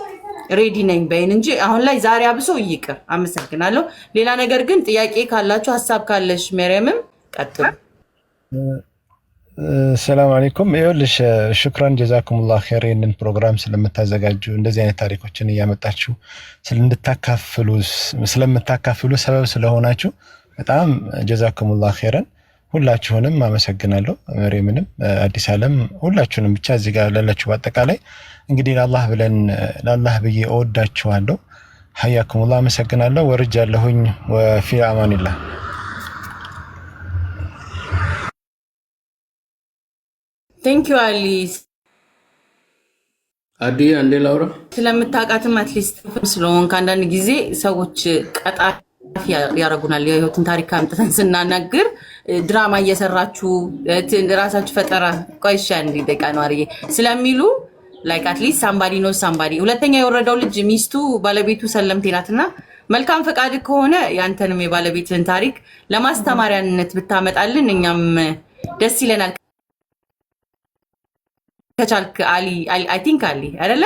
ሬዲ ነኝ በይን እንጂ አሁን ላይ ዛሬ አብሶ ይቅር። አመሰግናለሁ። ሌላ ነገር ግን ጥያቄ ካላችሁ ሐሳብ ካለሽ መርየምም ቀጥሉ። ሰላም አለይኩም። ይኸውልሽ ሽክራን ጀዛኩሙላህ ኸይር ይህንን ፕሮግራም ስለምታዘጋጁ እንደዚህ አይነት ታሪኮችን እያመጣችሁ ስለምታካፍሉ ሰበብ ስለሆናችሁ በጣም ጀዛኩሙላህ ኸይረን። ሁላችሁንም አመሰግናለሁ። መርየምንም አዲስ ዓለም ሁላችሁንም ብቻ እዚህ ጋር ላላችሁ በአጠቃላይ እንግዲህ ለአላህ ብዬ እወዳችኋለሁ። ሐያኩሙላህ አመሰግናለሁ። ወርጃለሁኝ። ወፊ አማኒላህ። ቴንክ ዩ አሊ። አዲ አንዴ ላውራ ስለምታውቃትም አትሊስት ስለሆንክ አንዳንድ ጊዜ ሰዎች ቀጣፊ ያረጉናል። የህይወትን ታሪክ አምጥተን ስናናግር ድራማ እየሰራችሁ ራሳችሁ ፈጠራ ቆይሻ እንዲ ደቃ ነው አርዬ ስለሚሉ ላይክ አትሊስት ሳምባዲ ኖ ሳምባዲ። ሁለተኛ የወረደው ልጅ ሚስቱ ባለቤቱ ሰለምቴ ናትና መልካም ፈቃድ ከሆነ ያንተንም የባለቤትን ታሪክ ለማስተማሪያነት ብታመጣልን እኛም ደስ ይለናል። ከቻልክ አሊ አይ ቲንክ አሊ አይደለ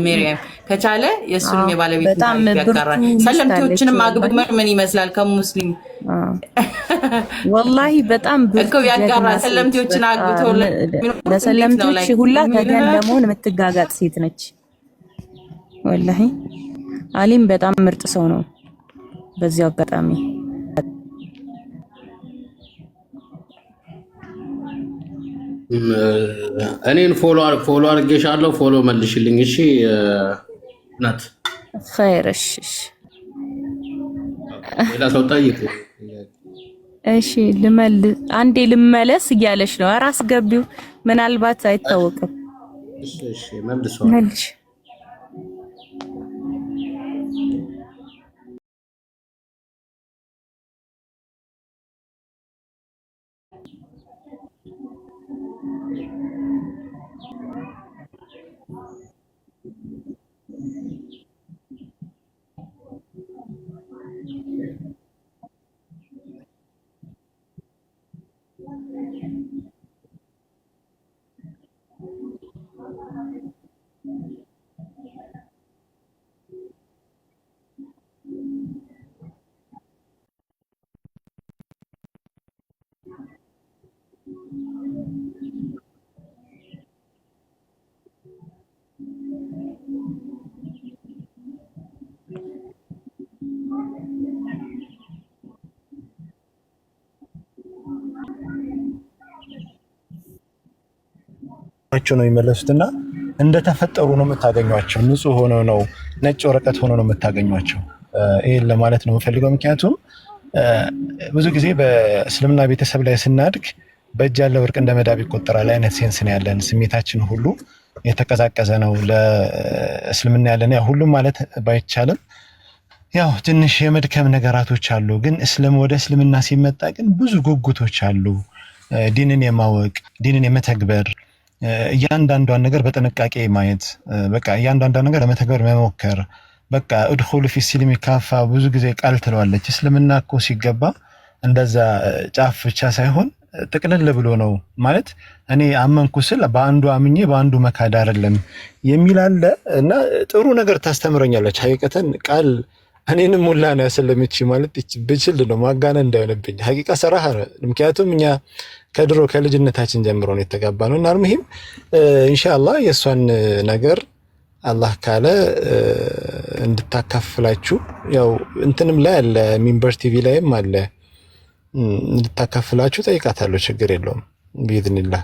መርየም ከቻለ የሱንም የባለቤት ታሪክ ያጋራል። ሰለምቴዎችንም አግብቶ ምን ይመስላል ከሙስሊም ወላሂ በጣም እኮ ያጋራል። ሰለምቴዎችን አግብቶ ለሰለምቴዎች ሁላ ተገን ለመሆን የምትጋጋጥ ሴት ነች። ወላሂ አሊም በጣም ምርጥ ሰው ነው። በዚህ አጋጣሚ እኔን ፎሎ አድርጌሻለሁ። ፎሎ መልሽልኝ እሺ ናት ኸይርሽ። ሌላ ሰው ጠይቁ። እሺ አንዴ ልመለስ እያለሽ ነው። ራስ ገቢው ምናልባት አይታወቅም። እሺ መልሽ። ነው የሚመለሱትና እንደተፈጠሩ ነው የምታገኟቸው። ንጹህ ሆኖ ነው ነጭ ወረቀት ሆኖ ነው የምታገኟቸው። ይሄን ለማለት ነው የምፈልገው። ምክንያቱም ብዙ ጊዜ በእስልምና ቤተሰብ ላይ ስናድግ በእጅ ያለ ወርቅ እንደ መዳብ ይቆጠራል አይነት ሴንስ ነው ያለን። ስሜታችን ሁሉ የተቀዛቀዘ ነው ለእስልምና ያለን። ያው ሁሉም ማለት ባይቻልም ያው ትንሽ የመድከም ነገራቶች አሉ። ግን ወደ እስልምና ሲመጣ ግን ብዙ ጉጉቶች አሉ። ዲንን የማወቅ ዲንን የመተግበር እያንዳንዷን ነገር በጥንቃቄ ማየት፣ በቃ እያንዳንዷን ነገር ለመተግበር መሞከር። በቃ እድኹሉ ፊ ሲልሚ ካፋ ብዙ ጊዜ ቃል ትለዋለች። እስልምና እኮ ሲገባ እንደዛ ጫፍ ብቻ ሳይሆን ጥቅልል ብሎ ነው ማለት። እኔ አመንኩ ስል በአንዱ አምኜ በአንዱ መካድ አይደለም የሚል አለ እና ጥሩ ነገር ታስተምረኛለች። ሀቂቀተን ቃል እኔንም ሙላ ነው ያሰለመች ማለት ብችል ነው ማጋነን እንዳይሆንብኝ። ሀቂቃ ሰራህ። ምክንያቱም እኛ ከድሮ ከልጅነታችን ጀምሮ ነው የተጋባነው እና አልሙሂም ኢንሻአላህ የሷን ነገር አላህ ካለ እንድታካፍላችሁ ያው እንትንም ላይ አለ ሚንበር ቲቪ ላይም አለ እንድታካፍላችሁ ጠይቃታለሁ። ችግር የለውም ቢኢዝኒላህ።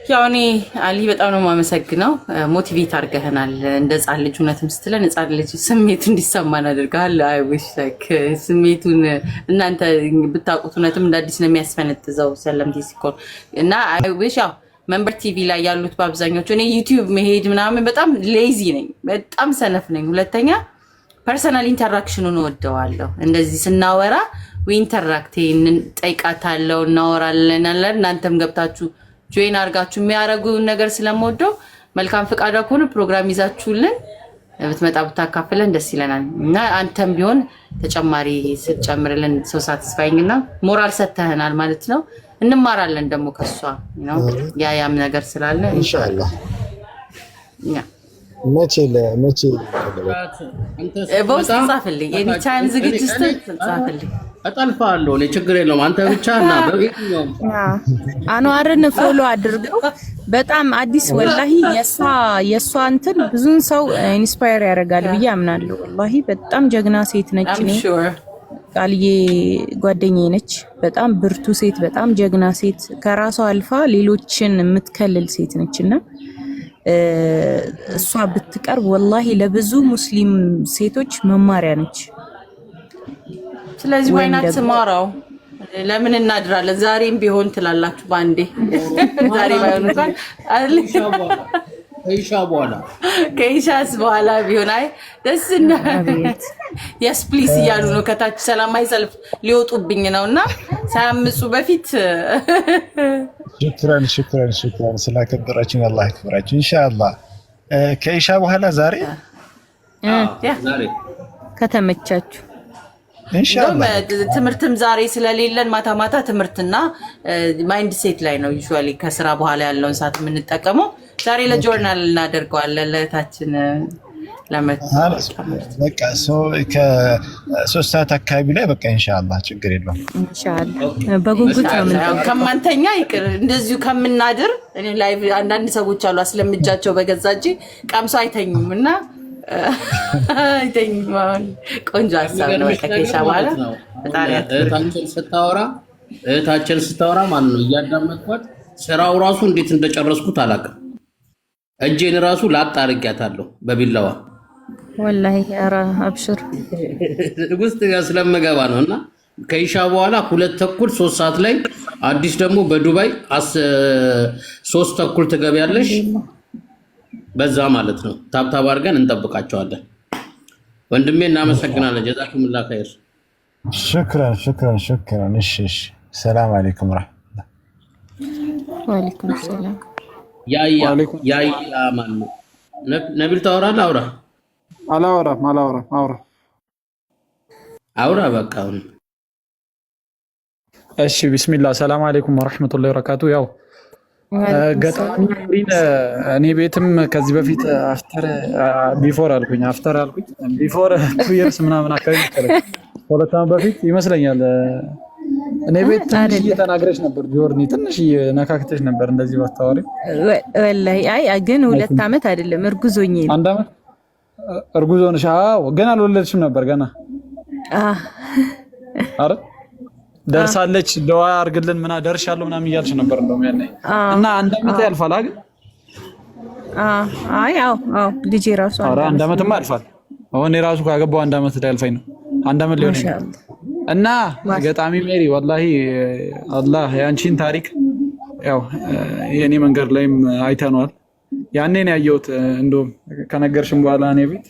ያው እኔ አሊ በጣም ነው የማመሰግነው። ሞቲቬት አድርገህናል። እንደ ህፃን ልጅ እውነትም ስትለን ህፃን ልጅ ስሜቱ እንዲሰማን አድርገሃል። አይ ዊሽ ላይክ ስሜቱን እናንተ ብታውቁት እውነትም እንደ አዲስ ነው የሚያስፈነጥዘው ሰለምቴ ሲኮን እና አይ ዊሽ ያው መንበር ቲቪ ላይ ያሉት በአብዛኞቹ እኔ ዩቲዩብ መሄድ ምናምን በጣም ሌዚ ነኝ፣ በጣም ሰነፍ ነኝ። ሁለተኛ ፐርሰናል ኢንተራክሽኑን እወደዋለሁ። እንደዚህ ስናወራ ኢንተራክቴንን ጠይቃታለሁ፣ እናወራለን አለ እናንተም ገብታችሁ ጆይን አድርጋችሁ የሚያደርጉ ነገር ስለምወደው መልካም ፈቃዷ ከሆነ ፕሮግራም ይዛችሁልን ብትመጣ ብታካፍለን ደስ ይለናል እና አንተም ቢሆን ተጨማሪ ስትጨምርልን ሰው ሳትስፋይንግ እና ሞራል ሰተህናል ማለት ነው። እንማራለን ደግሞ ከሷ ነው ያም ነገር ስላለ ኢንሻአላህ። መቼ በውስጥ ጻፍልኝ። ኤኒታይም ዝግጅት ጻፍልኝ። እጠልፋለሁ እኔ ችግር የለውም። አንተ ብቻ እና በየትኛውም አንዋርን ፎሎ አድርገው። በጣም አዲስ ወላሂ የሷ እንትን ብዙን ሰው ኢንስፓየር ያደርጋል ብዬ አምናለሁ። ወላሂ በጣም ጀግና ሴት ነች። እኔ ቃልዬ ጓደኛዬ ነች። በጣም ብርቱ ሴት፣ በጣም ጀግና ሴት፣ ከራሷ አልፋ ሌሎችን የምትከልል ሴት ነችና እሷ ብትቀርብ ወላሂ ለብዙ ሙስሊም ሴቶች መማሪያ ነች። ስለዚህ ወይናት ስማራው ለምን እናድራለን? ዛሬም ቢሆን ትላላችሁ ባንዴ። ዛሬ ባይሆን እንኳን ከኢሻስ በኋላ ቢሆን አይ ደስ እና የስ ፕሊስ እያሉ ነው ከታች ሰላማዊ ሰልፍ ሊወጡብኝ ነውና ሳያምፁ በፊት ሽክራን ስላከበራችን አላህ ያክብራችሁ። ኢንሻአላህ ከኢሻ በኋላ ዛሬ ከተመቻችሁ ኢንሻአላህ ትምህርትም ዛሬ ስለሌለን ማታ ትምህርትና ማይንድ ሴት ላይ ነው ዩዥዋሊ ከስራ በኋላ ያለውን ሰዓት የምንጠቀመው። ዛሬ ለጆርናል እናደርገዋለን ለታችን በቃ ከ3 ሰዓት አካባቢ ላይ በቃ ኢንሻአላህ ችግር የለውም። ኢንሻአላህ በጉጉት ነው ከማንተኛ ይቅር እንደዚሁ ከምናድር እኔ ላይቭ አንዳንድ ሰዎች አሉ አስለምጃቸው በገዛጂ ቀምሶ አይተኙም እና አይተኙም። ቆንጆ ሀሳብ ነው። ከከሻ በኋላ እህታችን ስታወራ ማለት ነው እያዳመጥኳት ስራው ራሱ እንዴት እንደጨረስኩት አላውቅም። እጄን ራሱ ላጥ አድርጊያታለሁ በቢላዋ ወላሂ። ኧረ አብሽር ውስጥ ስለምገባ ነውና ከኢሻ በኋላ 2:30 3 ሰዓት ላይ አዲስ ደግሞ በዱባይ 3:30 ትገቢያለሽ። በዛ ማለት ነው ታብታብ አድርገን እንጠብቃቸዋለን። ወንድሜ እናመሰግናለን። ጀዛኩሙላህ ኸይር። ሽክራን። እሺ ሰላም አለይኩም ወራህመቱላህ። ወአለይኩም ሰላም። ያያ ማን ነው? ነቢል ታወራለህ? አላወራም። አውራ በቃ አሁን። እሺ ቢስሚላህ። ሰላም አለይኩም ወራህመቱላሂ ወበረካቱ። ያው ገጣሚ እኔ ቤትም ከዚህ በፊት ቢፎር 2 years ምናምን አካባቢ ከሁለት ዓመት በፊት ይመስለኛል እኔ ቤት ትንሽ እየተናገረች ነበር። ጆርኒ ትንሽ ነካክተሽ ነበር እንደዚህ ባታወሪ ወላሂ። አይ ግን 2 ዓመት አይደለም እርጉዞኝ ነው። 1 ዓመት እርጉዞ ነሽ? አዎ ገና አልወለድሽም ነበር ገና። አረ ደርሳለች። ደዋ አርግልን ምና ደርሻለሁ ምናምን እያልሽ ነበር እንደውም ያኔ እና 1 ዓመት ያልፋል አይደል? አዎ ልጄ ራሱ 1 ዓመትማ ያልፋል። አሁን እራሱ ካገባው 1 ዓመት ያልፋኝ ነው። 1 ዓመት ሊሆን ይችላል። እና ገጣሚ ሜሪ ወላሂ አላህ ያንቺን ታሪክ ያው የኔ መንገድ ላይም አይተነዋል። ያኔ ነው ያየሁት። እንደውም ከነገርሽም በኋላ እኔ ቤት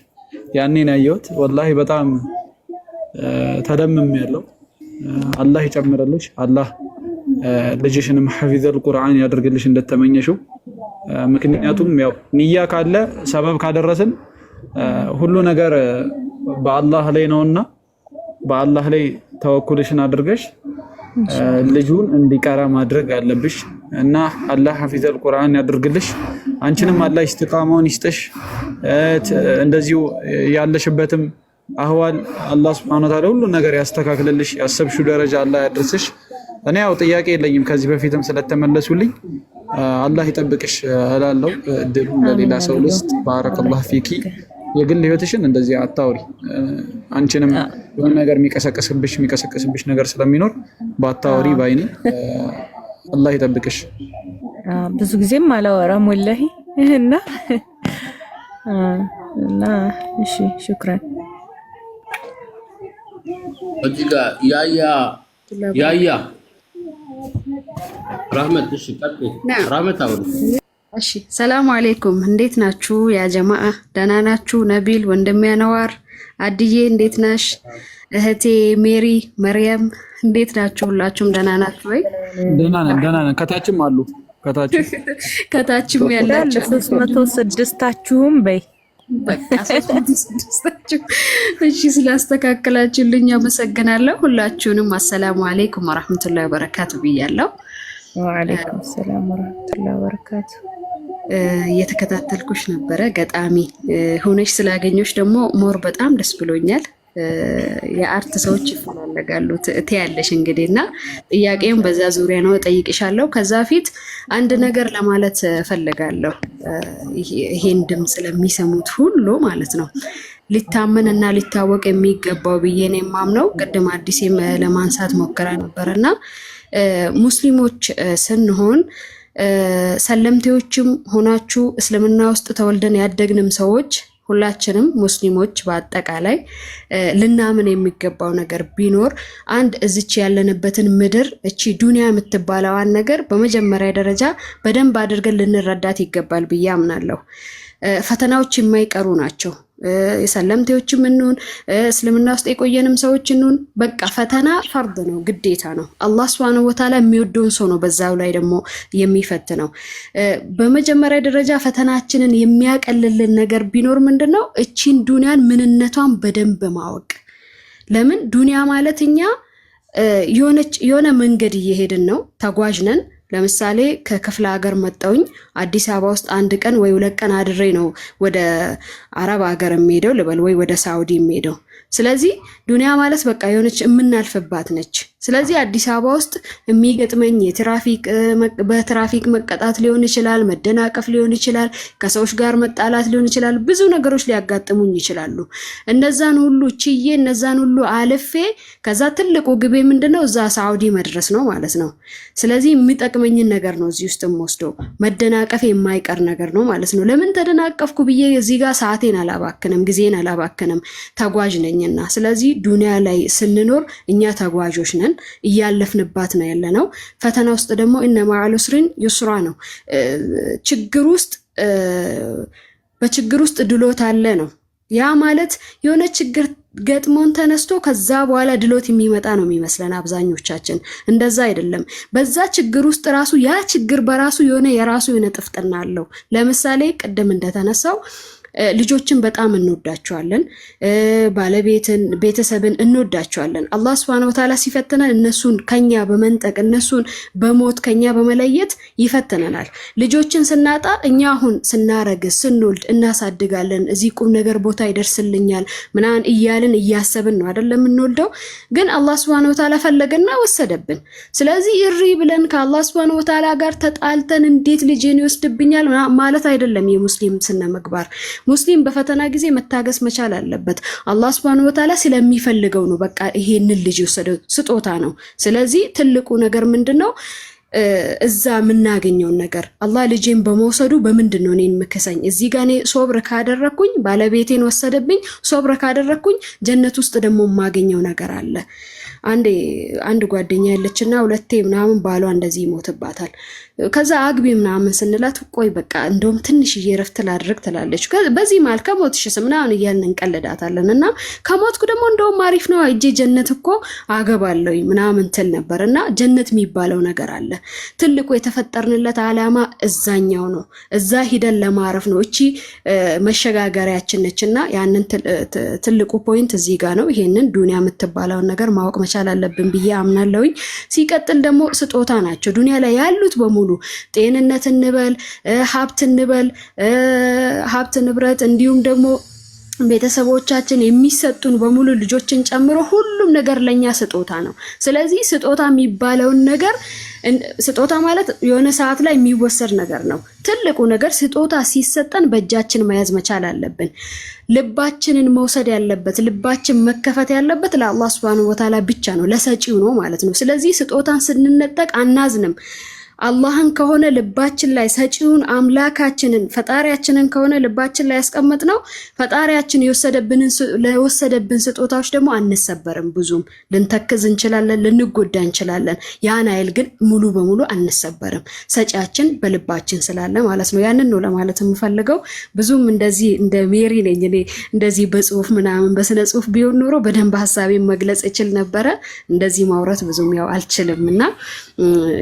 ያኔ ነው ያየሁት። ወላሂ በጣም ተደምም ያለው አላህ ይጨምርልሽ። አላህ ልጅሽንም ሐፊዘል ቁርአን ያደርግልሽ እንደተመኘሽው። ምክንያቱም ያው ንያ ካለ ሰበብ ካደረስን ሁሉ ነገር በአላህ ላይ ነውና በአላህ ላይ ተወኩልሽን አድርገሽ ልጁን እንዲቀራ ማድረግ አለብሽ እና አላህ ሐፊዘል ቁርአን ያደርግልሽ። አንቺንም አላህ ኢስቲቃማውን ይስጥሽ። እንደዚሁ ያለሽበትም አህዋል አላህ Subhanahu Wa Ta'ala ሁሉ ነገር ያስተካክልልሽ። ያሰብሽው ደረጃ አላህ ያድርስሽ። እኔ ያው ጥያቄ የለኝም ከዚህ በፊትም ስለተመለሱልኝ አላህ ይጠብቅሽ እላለሁ። እድሉን ለሌላ ሰው ልስጥ። ባረከላሁ ፊኪ። የግል ህይወትሽን እንደዚህ አታውሪ። አንቺንም የሆነ ነገር የሚቀሰቅስብሽ ነገር ስለሚኖር ባታውሪ ባይኔ። አላህ ይጠብቅሽ። ብዙ ጊዜም አላወራም ወላሂ እና እሺ ሽክራን። እዚህ ጋር ያያ ራህመት። እሺ ቀጥይ ራህመት አውሪ። እሺ ሰላም አለይኩም። እንዴት ናችሁ ያ ጀማዓ? ደህና ናችሁ? ነቢል ወንድሜ አንዋር አድዬ እንዴት ነሽ? እህቴ ሜሪ መርየም እንዴት ናችሁ? ሁላችሁም ደህና ናችሁ ወይ? ደህና ነን። ከታችም አሉ ከታችም ያላችሁ 306ታችሁም በይ በቃ 306ታችሁ። እሺ ስላስተካከላችሁልኝ አመሰግናለሁ። ሁላችሁንም አሰላሙ አለይኩም ወራህመቱላሂ ወበረካቱ ብያለሁ። ወአለይኩም ሰላም ወራህመቱላሂ ወበረካቱ። እየተከታተልኩሽ ነበረ። ገጣሚ ሆነሽ ስላገኘሽ ደግሞ ሞር በጣም ደስ ብሎኛል። የአርት ሰዎች ይፈላለጋሉ ትያለሽ እንግዲህ እና ጥያቄውን በዛ ዙሪያ ነው ጠይቅሻለሁ። ከዛ ፊት አንድ ነገር ለማለት ፈልጋለሁ። ይሄን ድምፅ ለሚሰሙት ሁሉ ማለት ነው ሊታመን እና ሊታወቅ የሚገባው ብዬ ነው የማምነው። ቅድም አዲስም ለማንሳት ሞክራ ነበርና ሙስሊሞች ስንሆን ሰለምቴዎችም ሆናችሁ እስልምና ውስጥ ተወልደን ያደግንም ሰዎች ሁላችንም ሙስሊሞች በአጠቃላይ ልናምን የሚገባው ነገር ቢኖር አንድ እዚች ያለንበትን ምድር እቺ ዱንያ የምትባለዋን ነገር በመጀመሪያ ደረጃ በደንብ አድርገን ልንረዳት ይገባል ብዬ አምናለሁ። ፈተናዎች የማይቀሩ ናቸው። የሰለምቴዎችም እንሁን እስልምና ውስጥ የቆየንም ሰዎች እንሁን በቃ ፈተና ፈርድ ነው፣ ግዴታ ነው። አላህ Subhanahu Wa Ta'ala የሚወደውን ሰው ነው በዛው ላይ ደግሞ የሚፈትነው። በመጀመሪያ ደረጃ ፈተናችንን የሚያቀልልን ነገር ቢኖር ምንድነው? እቺን ዱንያን ምንነቷን በደንብ ማወቅ። ለምን ዱንያ ማለት እኛ የሆነ መንገድ እየሄድን ነው፣ ተጓዥ ነን። ለምሳሌ ከክፍለ ሀገር መጣውኝ አዲስ አበባ ውስጥ አንድ ቀን ወይ 2 ቀን አድሬ ነው ወደ አረብ ሀገር የሚሄደው ልበል ወይ ወደ ሳውዲ የሚሄደው። ስለዚህ ዱንያ ማለት በቃ የሆነች የምናልፍባት ነች። ስለዚህ አዲስ አበባ ውስጥ የሚገጥመኝ በትራፊክ መቀጣት ሊሆን ይችላል፣ መደናቀፍ ሊሆን ይችላል፣ ከሰዎች ጋር መጣላት ሊሆን ይችላል፣ ብዙ ነገሮች ሊያጋጥሙኝ ይችላሉ። እነዛን ሁሉ ችዬ እነዛን ሁሉ አልፌ ከዛ ትልቁ ግቤ ምንድነው? እዛ ሳውዲ መድረስ ነው ማለት ነው። ስለዚህ የሚጠቅመኝን ነገር ነው እዚህ ውስጥ ወስደው መደናቀፍ የማይቀር ነገር ነው ማለት ነው። ለምን ተደናቀፍኩ ብዬ እዚህ ጋር ሰዓቴን አላባክንም፣ ጊዜን አላባክንም፣ ተጓዥ ነኝና። ስለዚህ ዱንያ ላይ ስንኖር እኛ ተጓዦች ነን፣ እያለፍንባት ነው ያለነው። ፈተና ውስጥ ደግሞ እነ መዐል ዑስሪን ዩስራ ነው። በችግር ውስጥ ድሎት አለ ነው። ያ ማለት የሆነ ችግር ገጥሞን ተነስቶ ከዛ በኋላ ድሎት የሚመጣ ነው የሚመስለን አብዛኞቻችን። እንደዛ አይደለም። በዛ ችግር ውስጥ ራሱ ያ ችግር በራሱ የራሱ ጥፍጥና አለው። ለምሳሌ ቅድም እንደተነሳው ልጆችን በጣም እንወዳቸዋለን፣ ባለቤትን ቤተሰብን እንወዳቸዋለን። አላህ Subhanahu Wa Ta'ala ሲፈተነን እነሱን ከኛ በመንጠቅ እነሱን በሞት ከኛ በመለየት ይፈተነናል። ልጆችን ስናጣ እኛ አሁን ስናረግዝ ስንወልድ እናሳድጋለን፣ እዚህ ቁም ነገር ቦታ ይደርስልኛል ምናን እያልን እያሰብን ነው አይደለም የምንወልደው። ግን አላህ Subhanahu Wa Ta'ala ፈለገና ወሰደብን። ስለዚህ እሪ ብለን ከአላህ Subhanahu Wa Ta'ala ጋር ተጣልተን እንዴት ልጄን ይወስድብኛል ማለት አይደለም የሙስሊም ስነ ምግባር። ሙስሊም በፈተና ጊዜ መታገስ መቻል አለበት። አላህ Subhanahu Wa Ta'ala ስለሚፈልገው ነው። በቃ ይሄንን ልጅ ወሰደው ስጦታ ነው። ስለዚህ ትልቁ ነገር ምንድነው? እዛ የምናገኘው ነገር አላህ ልጄን በመውሰዱ በምንድነው እኔን መከሰኝ? እዚህ ጋር እኔ ሶብር ካደረኩኝ ባለቤቴን ወሰደብኝ፣ ሶብር ካደረኩኝ ጀነት ውስጥ ደግሞ የማገኘው ነገር አለ። አንድ ጓደኛ ያለችና 2 ምናምን ባሏ እንደዚህ ይሞትባታል። ከዛ አግቢ ምናምን ስንላት ቆይ በቃ እንደውም ትንሽ እየረፍት ላድርግ ትላለች። በዚህ ማል ከሞትሽስ ምናምን እያልን እንቀልዳታለን። እና ከሞትኩ ደግሞ እንደውም አሪፍ ነው እጄ ጀነት እኮ አገባለሁ ምናምን ትል ነበር። እና ጀነት የሚባለው ነገር አለ። ትልቁ የተፈጠርንለት ዓላማ እዛኛው ነው። እዛ ሂደን ለማረፍ ነው። እቺ መሸጋገሪያችን ነችና ያንን ትልቁ ፖይንት እዚህ ጋር ነው። ይሄንን ዱንያ የምትባለውን ነገር ማወቅ መቻል አለብን ብዬ አምናለሁኝ። ሲቀጥል ደግሞ ስጦታ ናቸው ዱንያ ላይ ያሉት በሙሉ ጤንነት እንበል ሀብት ንብረት እንዲሁም ደግሞ ቤተሰቦቻችን የሚሰጡን በሙሉ ልጆችን ጨምሮ ሁሉም ነገር ለኛ ስጦታ ነው። ስለዚህ ስጦታ የሚባለውን ነገር ስጦታ ማለት የሆነ ሰዓት ላይ የሚወሰድ ነገር ነው። ትልቁ ነገር ስጦታ ሲሰጠን በእጃችን መያዝ መቻል አለብን። ልባችንን መውሰድ ያለበት ልባችን መከፈት ያለበት ለአላህ Subhanahu Wa Ta'ala ብቻ ነው፣ ለሰጪው ነው ማለት ነው። ስለዚህ ስጦታን ስንነጠቅ አናዝንም። አላህን ከሆነ ልባችን ላይ ሰጪውን አምላካችንን ፈጣሪያችንን ከሆነ ልባችን ላይ ያስቀመጥነው ፈጣሪያችን ለወሰደብን ስጦታዎች ደግሞ አንሰበርም። ብዙም ልንተክዝ እንችላለን፣ ልንጎዳ እንችላለን። ያን አይል ግን ሙሉ በሙሉ አንሰበርም፣ ሰጪያችን በልባችን ስላለ ማለት ነው። ያንን ነው ለማለት የምፈልገው። ብዙም እንደዚህ እንደ ሜሪ ነኝ እኔ እንደዚህ በጽሁፍ ምናምን በስነ ጽሁፍ ቢሆን ኖሮ በደንብ ሐሳቤን መግለጽ እችል ነበረ። እንደዚህ ማውራት ብዙም ያው አልችልምና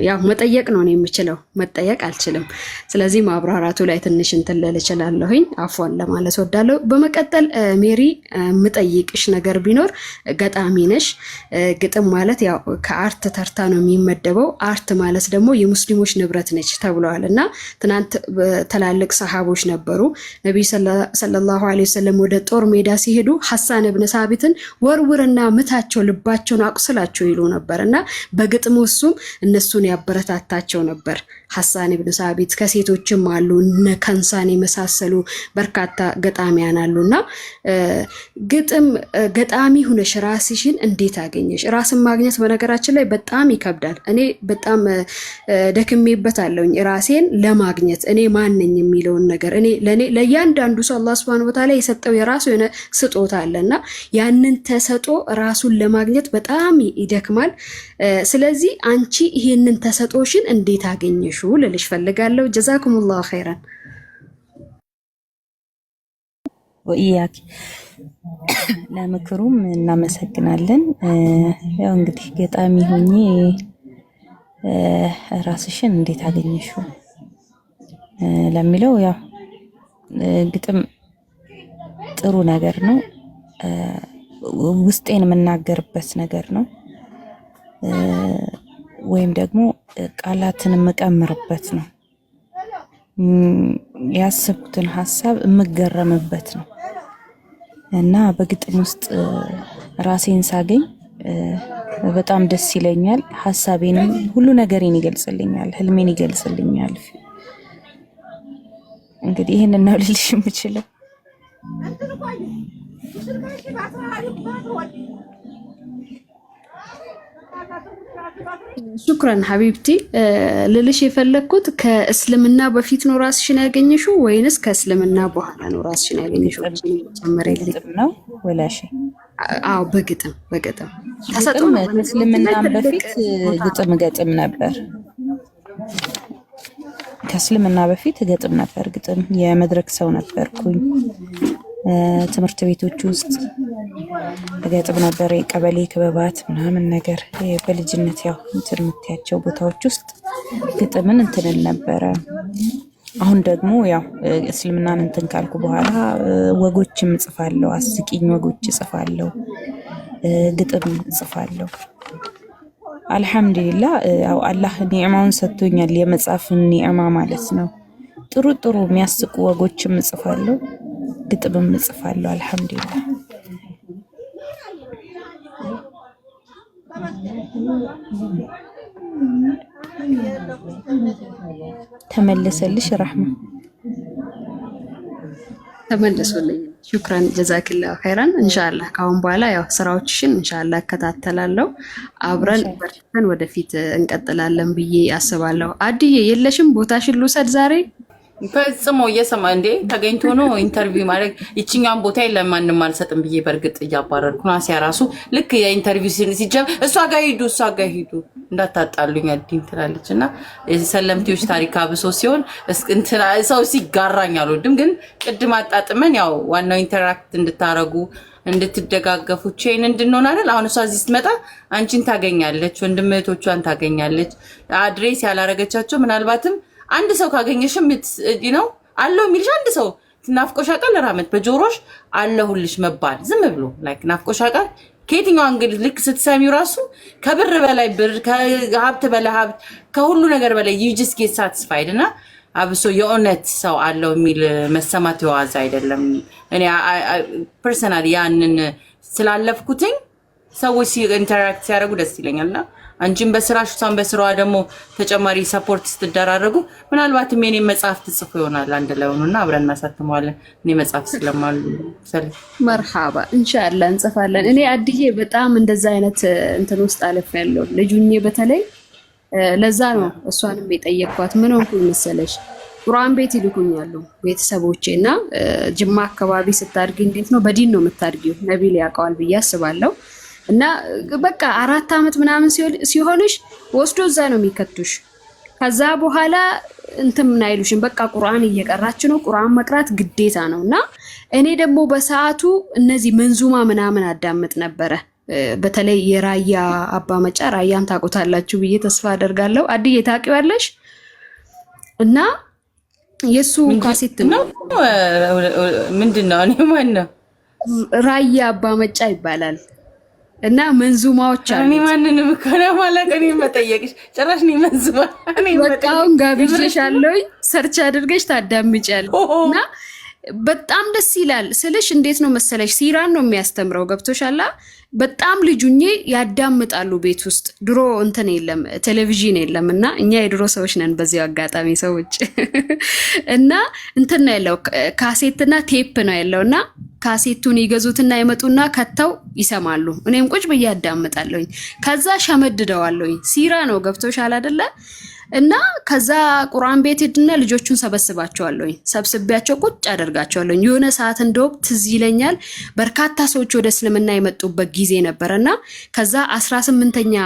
ያው መጠየቅ ነው ነው የምችለው፣ መጠየቅ አልችልም። ስለዚህ ማብራራቱ ላይ ትንሽ እንትን ልል እችላለሁኝ። አፏን ለማለት ወዳለሁ። በመቀጠል ሜሪ የምጠይቅሽ ነገር ቢኖር ገጣሚ ነሽ። ግጥም ማለት ያው ከአርት ተርታ ነው የሚመደበው። አርት ማለት ደግሞ የሙስሊሞች ንብረት ነች ተብለዋል እና ትናንት ትላልቅ ሰሃቦች ነበሩ። ነቢዩ ሰለላሁ ዐለይሂ ወሰለም ወደ ጦር ሜዳ ሲሄዱ ሐሳን ብን ሳቢትን ወርውርና ምታቸው ልባቸውን አቁስላቸው ይሉ ነበር እና በግጥሙ እሱም እነሱን ያበረታታቸው ነበር። ሐሳን ብን ሳቢት ከሴቶችም አሉ እነ ከንሳን የመሳሰሉ በርካታ ገጣሚያን አሉና ግጥም ገጣሚ ሆነሽ ራስሽን እንዴት አገኘሽ? ራስን ማግኘት በነገራችን ላይ በጣም ይከብዳል። እኔ በጣም ደክሜበታለሁኝ ራሴን ለማግኘት እኔ ማን ነኝ የሚለውን ነገር እኔ ለእያንዳንዱ ሰው አላህ Subhanahu Wa Ta'ala የሰጠው የራሱ የሆነ ስጦታ አለና ያንን ተሰጦ ራሱን ለማግኘት በጣም ይደክማል። ስለዚህ አንቺ ይሄንን ተሰጦሽን እንዴት አገኘሽው ልልሽ ፈልጋለሁ። ጀዛኩሙላሁ ኸይራን። ወኢያኪ ለምክሩም እናመሰግናለን። ያው እንግዲህ ገጣሚ ሆኜ ራስሽን እንዴት አገኘሽው ለሚለው ያው ግጥም ጥሩ ነገር ነው። ውስጤን የምናገርበት ነገር ነው። ወይም ደግሞ ቃላትን የምቀምርበት ነው። ያሰብኩትን ሐሳብ የምገረምበት ነው እና በግጥም ውስጥ ራሴን ሳገኝ በጣም ደስ ይለኛል። ሐሳቤንም ሁሉ ነገሬን ይገልጽልኛል፣ ህልሜን ይገልጽልኛል። እንግዲህ ይሄንን ነው ልልሽ የምችለው። ሹክራን ሐቢብቲ። ልልሽ የፈለኩት ከእስልምና በፊት ነው ራስሽን ያገኘሽው ወይንስ ከእስልምና በኋላ ነው ራስሽን ያገኘሽው? ግጥም ነው ወላሽ? አዎ በግጥም ተሰጥቶ ከእስልምና በፊት ግጥም ገጥም ነበር። ከእስልምና በፊት ገጥም ነበር። ግጥም የመድረክ ሰው ነበርኩኝ። ትምህርት ቤቶች ውስጥ ገጥም ነበር። የቀበሌ ክበባት ምናምን ነገር በልጅነት ያው እንትን የምትያቸው ቦታዎች ውስጥ ግጥምን እንትንል ነበረ። አሁን ደግሞ ያው እስልምናን እንትን ካልኩ በኋላ ወጎችም እጽፋለሁ፣ አስቂኝ ወጎች እጽፋለሁ፣ ግጥም እጽፋለሁ። አልሐምዱሊላህ ያው አላህ ኒዕማውን ሰጥቶኛል፣ የመጻፍን ኒዕማ ማለት ነው። ጥሩ ጥሩ የሚያስቁ ወጎችም እጽፋለሁ፣ ግጥምም እጽፋለሁ። አልሐምዱሊላህ ተመለሰልሽ ረህማ? ተመለሱልኝ። ሹክራን ጀዛኪላሁ ኸይራን። ኢንሻአላህ ካሁን በኋላ ያው ስራዎችሽን ኢንሻአላህ እከታተላለሁ። አብረን በርተን ወደፊት እንቀጥላለን ብዬ አስባለሁ። አድዬ የለሽም? ቦታሽን ልውሰድ ዛሬ? ፈጽሞ እየሰማ እንዴ ተገኝቶ ነው ኢንተርቪው ማድረግ። ይችኛውን ቦታ ለማንም አልሰጥም ብዬ በርግጥ እያባረርኩ ነው። አሲያ ራሱ ልክ የኢንተርቪው ሲጀምር እሷ ጋር ሂዱ እንዳታጣሉኝ አዲን ትላለች እና የሰለምቴዎች ታሪክ አብሶ ሲሆን እንትና ሰው ሲጋራኝ አልወድም። ግን ቅድም አጣጥመን ያው ዋናው ኢንተራክት እንድታረጉ እንድትደጋገፉ ቼን እንድንሆን አይደል? አሁን እሷ እዚህ ስትመጣ አንቺን ታገኛለች፣ ወንድም እህቶቿን ታገኛለች። አድሬስ ያላረገቻቸው ምናልባትም አንድ ሰው ካገኘሽም ነው አለው የሚልሽ አንድ ሰው ናፍቆሻቃል ራመት በጆሮሽ አለሁልሽ መባል ዝም ብሎ ላይክ ናፍቆሻቃል ከየትኛው እንግዲህ ልክ ስትሰሚው ራሱ ከብር በላይ ብር ከሀብት በላይ ሀብት ከሁሉ ነገር በላይ you just get satisfied እና አብሶ የእውነት ሰው አለው የሚል መሰማት የዋዛ አይደለም። እኔ ፐርሰናሊ ያንን ስላለፍኩትኝ ሰዎች ኢንተራክት ሲያደርጉ ደስ ይለኛልና አንቺም በስራሽ እሷም በስራዋ ደግሞ ተጨማሪ ሰፖርት ስትደራረጉ ምናልባትም የኔ መጽሐፍ ትጽፉ ይሆናል አንድ ላይ ሆኖና አብረን እናሳትመዋለን። እኔ መጽሐፍ ስለማሉ መርሃባ ኢንሻአላህ እንጽፋለን። እኔ አድዬ በጣም እንደዛ አይነት እንትን ውስጥ አልፌያለሁ ልጁኜ በተለይ ለዛ ነው እሷንም የጠየቅኳት። ምን ሆንኩኝ መሰለሽ ቁርአን ቤት ይልኩኛሉ ቤተሰቦቼና ጅማ አካባቢ ስታድጊ እንዴት ነው በዲን ነው የምታድጊው ነቢል ያውቀዋል ብዬ አስባለሁ። እና በቃ 4 አመት ምናምን ሲሆንሽ ወስዶ እዛ ነው የሚከቱሽ። ከዛ በኋላ እንትን ምን አይሉሽም። በቃ ቁርአን እየቀራች ነው፣ ቁርአን መቅራት ግዴታ ነውና እኔ ደግሞ በሰዓቱ እነዚህ መንዙማ ምናምን አዳምጥ ነበረ በተለይ የራያ አባ መጫ ራያን ታውቁታላችሁ ብዬ ተስፋ አደርጋለሁ። አድዬ ታውቂዋለሽ? እና የሱ ካሴት ነው ምንድነው? እኔ ማን ነው? ራያ አባ መጫ ይባላል። እና መንዙማዎች አሉ። እኔ ማንንም እኮ ነው ማለት እኔ መጠየቅሽ ጭራሽ ነው መንዙማ እኔ በቃውን ጋብዤሻለሁ ሰርች አድርገሽ ታዳምጫለሽ። እና በጣም ደስ ይላል ስልሽ እንዴት ነው መሰለሽ ሲራን ነው የሚያስተምረው ገብቶሻላ። በጣም ልጁኜ ያዳምጣሉ ቤት ውስጥ ድሮ እንትን የለም ቴሌቪዥን የለም እና እኛ የድሮ ሰዎች ነን በዚህ አጋጣሚ ሰዎች እና እንትን ነው ያለው ካሴትና ቴፕ ነው ያለውና ካሴቱን ይገዙትና ይመጡና ከተው ይሰማሉ። እኔም ቁጭ ብዬ አዳምጣለሁኝ። ከዛ ሸመድደዋለሁኝ። ሲራ ነው ገብቶሻል አይደለ? እና ከዛ ቁርአን ቤት ሄድና ልጆቹን ሰበስባቸዋለሁኝ። ሰብስቢያቸው ቁጭ አደርጋቸዋለሁኝ። የሆነ ሰዓት እንደው ትዝ ይለኛል በርካታ ሰዎች ወደ እስልምና የመጡበት ጊዜ ነበርና ከዛ 18ኛ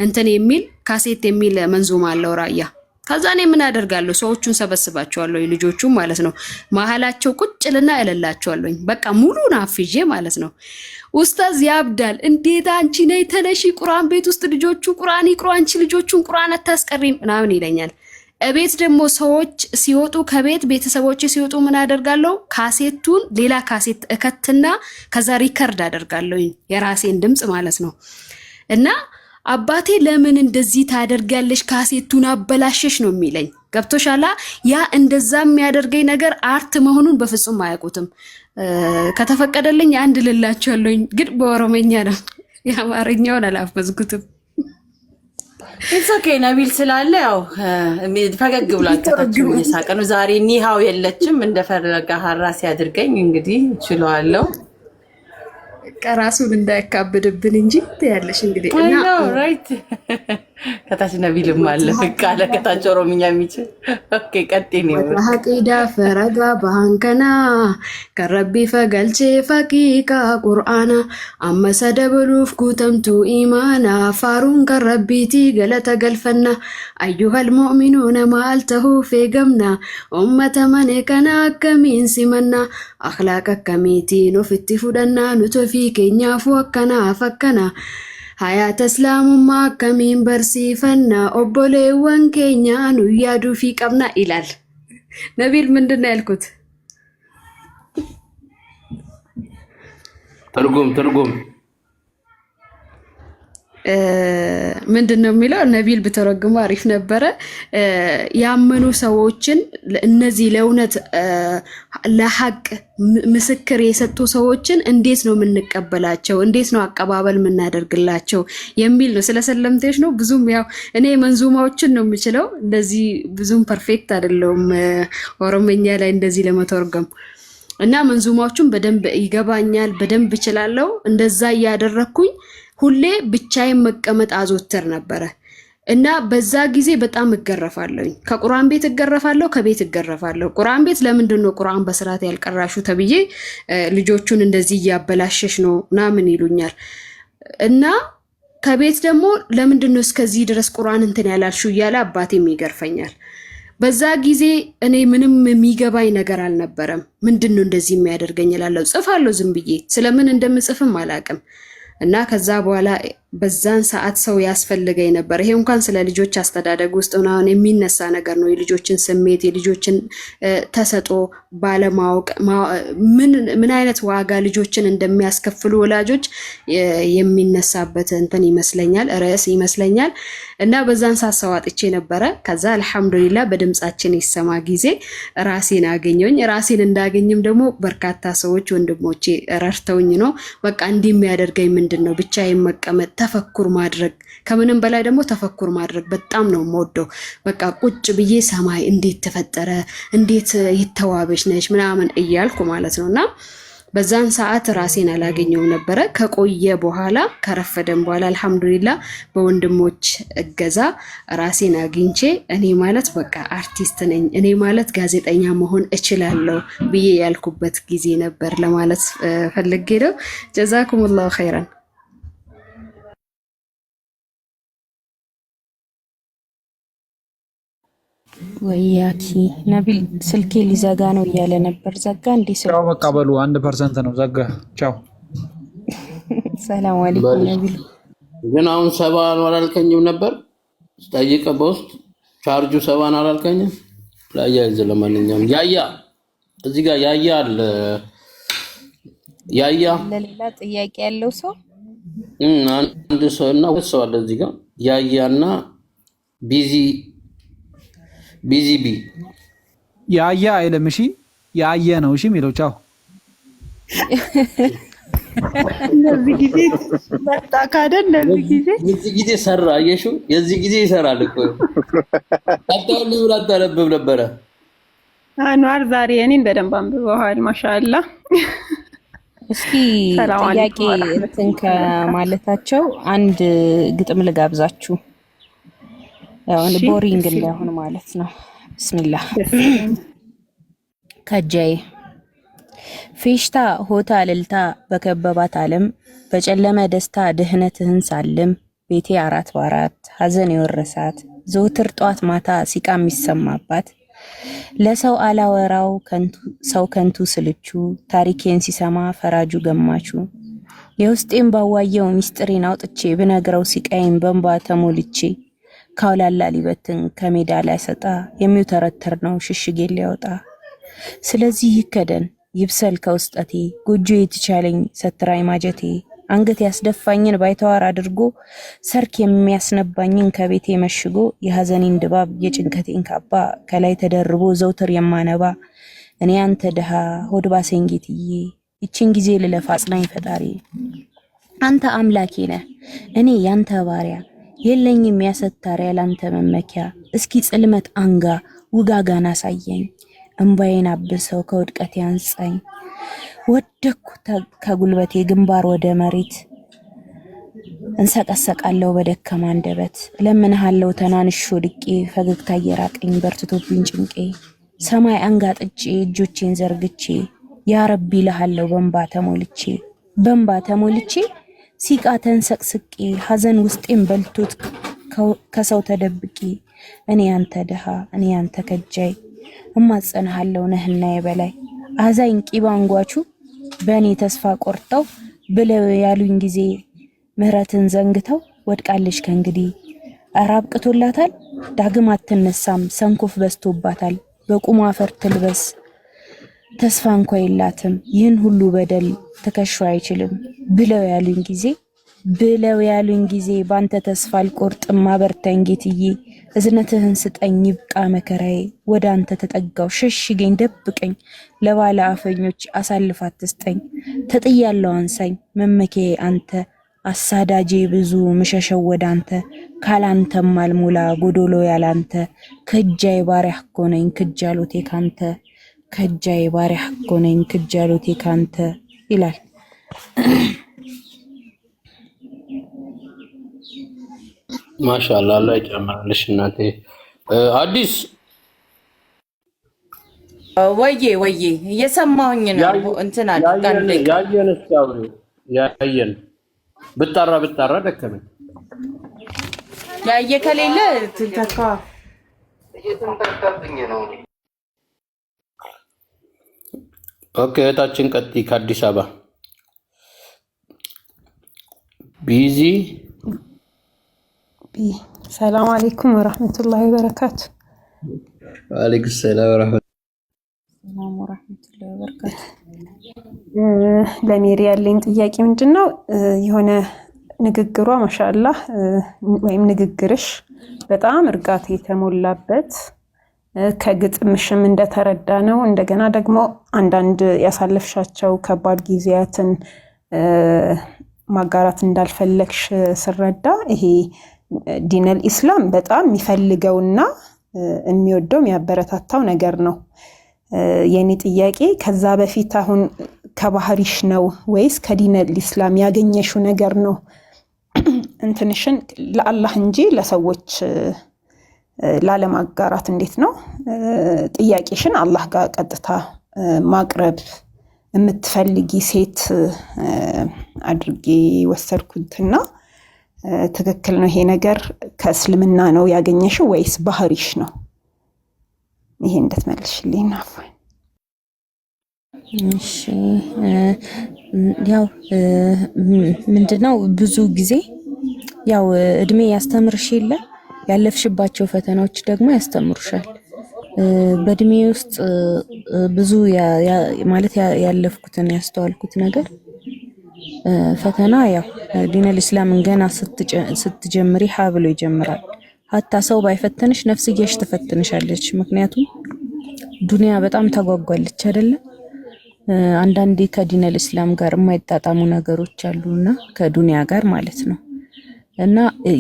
እንትን የሚል ካሴት የሚል መንዙማ አለው ራያ። ከዛ እኔ ምን አደርጋለሁ ሰዎቹን ሰበስባቸዋለሁ ልጆቹን ማለት ነው። መሀላቸው ቁጭልና ያለላቸዋለሁኝ በቃ ሙሉን አፍዤ ማለት ነው። ኡስታዝ ያብዳል እንዴት አንቺ ነይ ተነሺ ቁርአን ቤት ውስጥ ልጆቹ ቁርአን ይቅሩ አንቺ ልጆቹን ቁርአን አታስቀሪም ምናምን ይለኛል። እቤት ደግሞ ሰዎች ሲወጡ ከቤት ቤተሰቦች ሲወጡ ምን አደርጋለሁ ካሴቱን ሌላ ካሴት እከትና ከዛ ሪከርድ አደርጋለሁ የራሴን ድምጽ ማለት ነው። እና አባቴ ለምን እንደዚህ ታደርጋለሽ ካሴቱን አበላሽሽ ነው የሚለኝ ገብቶሻላ። ያ እንደዛ የሚያደርገኝ ነገር አርት መሆኑን በፍጹም አያውቁትም። ከተፈቀደልኝ አንድ ልላቸዋለሁኝ ግን በኦሮሞኛ ነው የአማርኛውን አላፈዝኩትም። ኦኬ ነቢል ስላለ ያው ፈገግ ብላችሁ እየሳቀ ነው። ዛሬ ኒሃው የለችም እንደፈረጋ ሀራስ ያድርገኝ እንግዲህ እችላለሁ ቀራሱን እንዳይካብድብን እንጂ ያለሽ እንግዲህ እና ራይት ከታች ነቢልም አለ ፍቃለ ከታች ኦሮምኛ የሚችል ኦኬ ቀጥይ ነው ሐቂዳ ፈረጋ ባንከና ከረቢ ፈገልቼ ፈቂቃ ቁርአና አመሰደብሉፍ ኩተምቱ ኢማና ፋሩን ከረቢቲ ገለተ ገልፈና አዩሃል ሙእሚኑነ ማልተሁ ፌገምና ኡመተ መኔ ከና አከሚን ሲመና አኽላቅ አከሚቲ ኑፍቲ ፉደና ኑቶፊ ኬኛፉ አከና ፈከና ሀያተ እስላሙማ አከሚን በርሲፈና ኦቦሌወን ኬኛ ኑያዱ ፊ ቀብና ይላል ነቢል። ምንድን ነው ያልኩት? ትርጉም ምንድን ነው የሚለው? ነቢል ብተረጉሙ አሪፍ ነበረ። ያመኑ ሰዎችን እነዚህ ለእውነት ለሐቅ ምስክር የሰጡ ሰዎችን እንዴት ነው የምንቀበላቸው? እንዴት ነው አቀባበል የምናደርግላቸው የሚል ነው። ስለሰለምቴሽ ነው ብዙም ያው እኔ መንዙማዎችን ነው የምችለው። እንደዚህ ብዙም ፐርፌክት አይደለሁም ኦሮምኛ ላይ እንደዚህ ለመተርጎም እና መንዙማዎቹን በደንብ ይገባኛል፣ በደንብ እችላለሁ። እንደዛ እያደረኩኝ ሁሌ ብቻዬን መቀመጥ አዘወትር ነበረ እና በዛ ጊዜ በጣም እገረፋለሁኝ። ከቁርአን ቤት እገረፋለሁ፣ ከቤት እገረፋለሁ። ቁርአን ቤት ለምንድን ነው ቁርአን በስርዓት ያልቀራሹ ተብዬ ልጆቹን እንደዚህ እያበላሸሽ ነው ምናምን ይሉኛል። እና ከቤት ደግሞ ለምንድን ነው እስከዚህ ድረስ ቁርአን እንትን ያላልሹ እያለ አባቴም ይገርፈኛል። በዛ ጊዜ እኔ ምንም የሚገባኝ ነገር አልነበረም። ምንድን ነው እንደዚህ የሚያደርገኝ እላለሁ። ጽፋለሁ ዝም ብዬ ስለምን እንደምጽፍም አላውቅም። እና ከዛ በኋላ በዛን ሰዓት ሰው ያስፈልገኝ ነበር። ይሄ እንኳን ስለ ልጆች አስተዳደግ ውስጥ ምናምን የሚነሳ ነገር ነው። የልጆችን ስሜት የልጆችን ተሰጦ ባለማወቅ ምን አይነት ዋጋ ልጆችን እንደሚያስከፍሉ ወላጆች የሚነሳበት እንትን ይመስለኛል ርዕስ ይመስለኛል። እና በዛን ሰዓት ሰው አጥቼ ነበረ። ከዛ አልሐምዱሊላህ በድምጻችን ይሰማ ጊዜ ራሴን አገኘሁኝ። ራሴን እንዳገኝም ደግሞ በርካታ ሰዎች ወንድሞቼ ረድተውኝ ነው። በቃ እንዲህ የሚያደርገኝ ምንድን ነው ብቻዬን መቀመጥ ተፈኩር ማድረግ ከምንም በላይ ደግሞ ተፈኩር ማድረግ በጣም ነው የምወደው። በቃ ቁጭ ብዬ ሰማይ እንዴት ተፈጠረ እንዴት የተዋበች ነች ምናምን እያልኩ ማለት ነውና በዛን ሰዓት ራሴን አላገኘው ነበረ። ከቆየ በኋላ ከረፈደን በኋላ አልሐምዱሊላህ በወንድሞች እገዛ ራሴን አግኝቼ እኔ ማለት በቃ አርቲስት ነኝ፣ እኔ ማለት ጋዜጠኛ መሆን እችላለሁ ብዬ ያልኩበት ጊዜ ነበር ለማለት ፈልጌ ነው። ጀዛኩሙላሁ ኸይራን። ወያኪ ነቢል ስልኬ ሊዘጋ ነው እያለ ነበር። ዘጋ እንዴ? ቻው በቃ በሉ 1% ነው ዘጋ። ቻው ሰላም አለይኩም ነቢል። ግን አሁን 70 አላልከኝም ነበር ጠይቀ በውስጥ ቻርጁ 70 አላልከኝም ላያይዝ። ለማንኛውም ያያ እዚህ ጋር ያያ አለ። ያያ ለሌላ ጥያቄ ያለው ሰው አንድ ሰውና ወሰው አለ እዚህ ጋር ያያና ቢዚ ያያ አይልም። እሺ ያየ ነው እሺ የሚለው ቻው። ለዚህ ጊዜ መጣ ካደን ለዚህ ጊዜ ሰራ አየሽው። የዚህ ጊዜ ይሰራል እኮ አጣው ብላ ተረብብ ነበረ። አንዋር ዛሬ እኔን በደንብ አንብበዋል። ማሻአላ። እስኪ ጥያቄ እንትን ከማለታቸው አንድ ግጥም ልጋብዛችሁ። ያው ቦሪንግ እንዳይሆን ማለት ነው። ቢስሚላህ ከጃይ ፌሽታ ሆታ ልልታ በከበባት ዓለም በጨለመ ደስታ ድህነትህን ሳልም ቤቴ 4 በ4 ሐዘን የወረሳት ዘውትር ጧት ማታ ሲቃ የሚሰማባት ለሰው አላወራው ሰው ከንቱ ስልቹ ታሪኬን ሲሰማ ፈራጁ ገማቹ የውስጤን ባዋየው ሚስጥሬን አውጥቼ ብነግረው ሲቃይን በእንባ ተሞልቼ ካውላላ ሊበትን ከሜዳ ላይ ሰጣ የሚውተረተር ነው ሽሽጌን ሊያወጣ። ስለዚህ ይከደን ይብሰል ከውስጠቴ ጎጆ የተቻለኝ ሰትራይ ማጀቴ አንገት ያስደፋኝን ባይተዋር አድርጎ ሰርክ የሚያስነባኝን ከቤቴ መሽጎ የሐዘኔን ድባብ የጭንቀቴን ካባ ከላይ ተደርቦ ዘውትር የማነባ እኔ አንተ ደሃ ሆድባ ሰንጌትዬ እቺን ጊዜ ልለፍ አጽናኝ ፈጣሪ አንተ አምላኬ ነህ እኔ ያንተ ባሪያ የለኝም ያሰታሪያ ላንተ መመኪያ እስኪ ጽልመት አንጋ ውጋጋና ሳየኝ እንባዬን አብሰው ከውድቀት ያንጻኝ ወደኩ ከጉልበቴ ግንባር ወደ መሬት እንሰቀሰቃለው በደከማ አንደበት ለምንሃለው ተናንሾ ድቄ ፈገግታ እየራቀኝ በርትቶብኝ ጭንቄ ሰማይ አንጋጥጬ እጆቼን ዘርግቼ ያ ረቢ ልሃለው በእንባ ተሞልቼ ሲቃ ተንሰቅስቄ ሐዘን ውስጤን በልቶት ከሰው ተደብቄ እኔ አንተ ደሃ እኔ አንተ ከጃይ እማጸንሃለው ነህና የበላይ አዛኝ ቂባንጓቹ በእኔ ተስፋ ቆርጠው ብለው ያሉኝ ጊዜ ምህረትን ዘንግተው ወድቃለች ከእንግዲህ አራብቅቶላታል ዳግም አትነሳም ሰንኮፍ በስቶባታል በቁሟ አፈር ትልበስ ተስፋ እንኳን የላትም ይህን ሁሉ በደል ተከሽፎ አይችልም ብለው ያሉኝ ጊዜ ባንተ ተስፋ አልቆርጥም አበርታኝ ጌትዬ እዝነትህን ስጠኝ ይብቃ መከራዬ ወደ አንተ ተጠጋው ሸሽገኝ ደብቀኝ ለባለ አፈኞች አሳልፋት ትስጠኝ ተጥያለው አንሳኝ መመኪያዬ አንተ አሳዳጄ ብዙ ምሸሸው ወደ አንተ ካላንተም አልሞላ ጎዶሎ ያላንተ ከጃይ ባሪያህ እኮ ነኝ ክጃሎቴ ካንተ ከጃይ ባሪያህ እኮ ነኝ ክጃሎቴ ካንተ ይላል። ማሻአላህ አላህ ይጨምርልሽ እናቴ። አዲስ ወዬ እየሰማሁኝ ነው። እንትን ያየን ብጣራ ደከመኝ። ያየ ከሌለ ትንተካ እየተንተካብኝ ነው። ኦኬ እህታችን ቀጥይ ከአዲስ አበባ ቢዚ ሰላም አለይኩም ወራህመቱላሂ ወበረካቱ። ወአለይኩም ሰላም ወራህመቱላሂ ወበረካቱ። ለሜሪ ያለኝ ጥያቄ ምንድነው የሆነ ንግግሯ ማሻአላህ ወይም ንግግርሽ በጣም እርጋታ የተሞላበት ከግጥምሽም እንደተረዳ ነው። እንደገና ደግሞ አንዳንድ ያሳለፍሻቸው ከባድ ጊዜያትን ማጋራት እንዳልፈለግሽ ስረዳ ይሄ ዲነል ኢስላም በጣም የሚፈልገውና የሚወደው የሚያበረታታው ነገር ነው። የኔ ጥያቄ ከዛ በፊት አሁን ከባህሪሽ ነው ወይስ ከዲነል ኢስላም ያገኘሽው ነገር ነው? እንትንሽን ለአላህ እንጂ ለሰዎች ላለማጋራት እንዴት ነው ጥያቄሽን አላህ ጋር ቀጥታ ማቅረብ የምትፈልጊ ሴት አድርጌ ወሰድኩትና ትክክል ነው ይሄ ነገር ከእስልምና ነው ያገኘሽው ወይስ ባህሪሽ ነው? ይሄ እንድትመልሽልኝ ነው። እሺ ያው ምንድነው ብዙ ጊዜ ያው እድሜ ያስተምርሽ የለ ያለፍሽባቸው ፈተናዎች ደግሞ ያስተምሩሻል። በእድሜ ውስጥ ብዙ ማለት ያለፍኩትን ያስተዋልኩት ነገር ፈተና ያው ዲነል እስላምን ገና ስትጀምሪ ሀ ብሎ ይጀምራል። ሀታ ሰው ባይፈትንሽ ነፍስዬሽ ትፈትንሻለች። ምክንያቱም ዱንያ በጣም ታጓጓለች አይደለ? አንዳንዴ ከዲነል እስላም ጋር የማይጣጣሙ ነገሮች አሉና ከዱንያ ጋር ማለት ነው። እና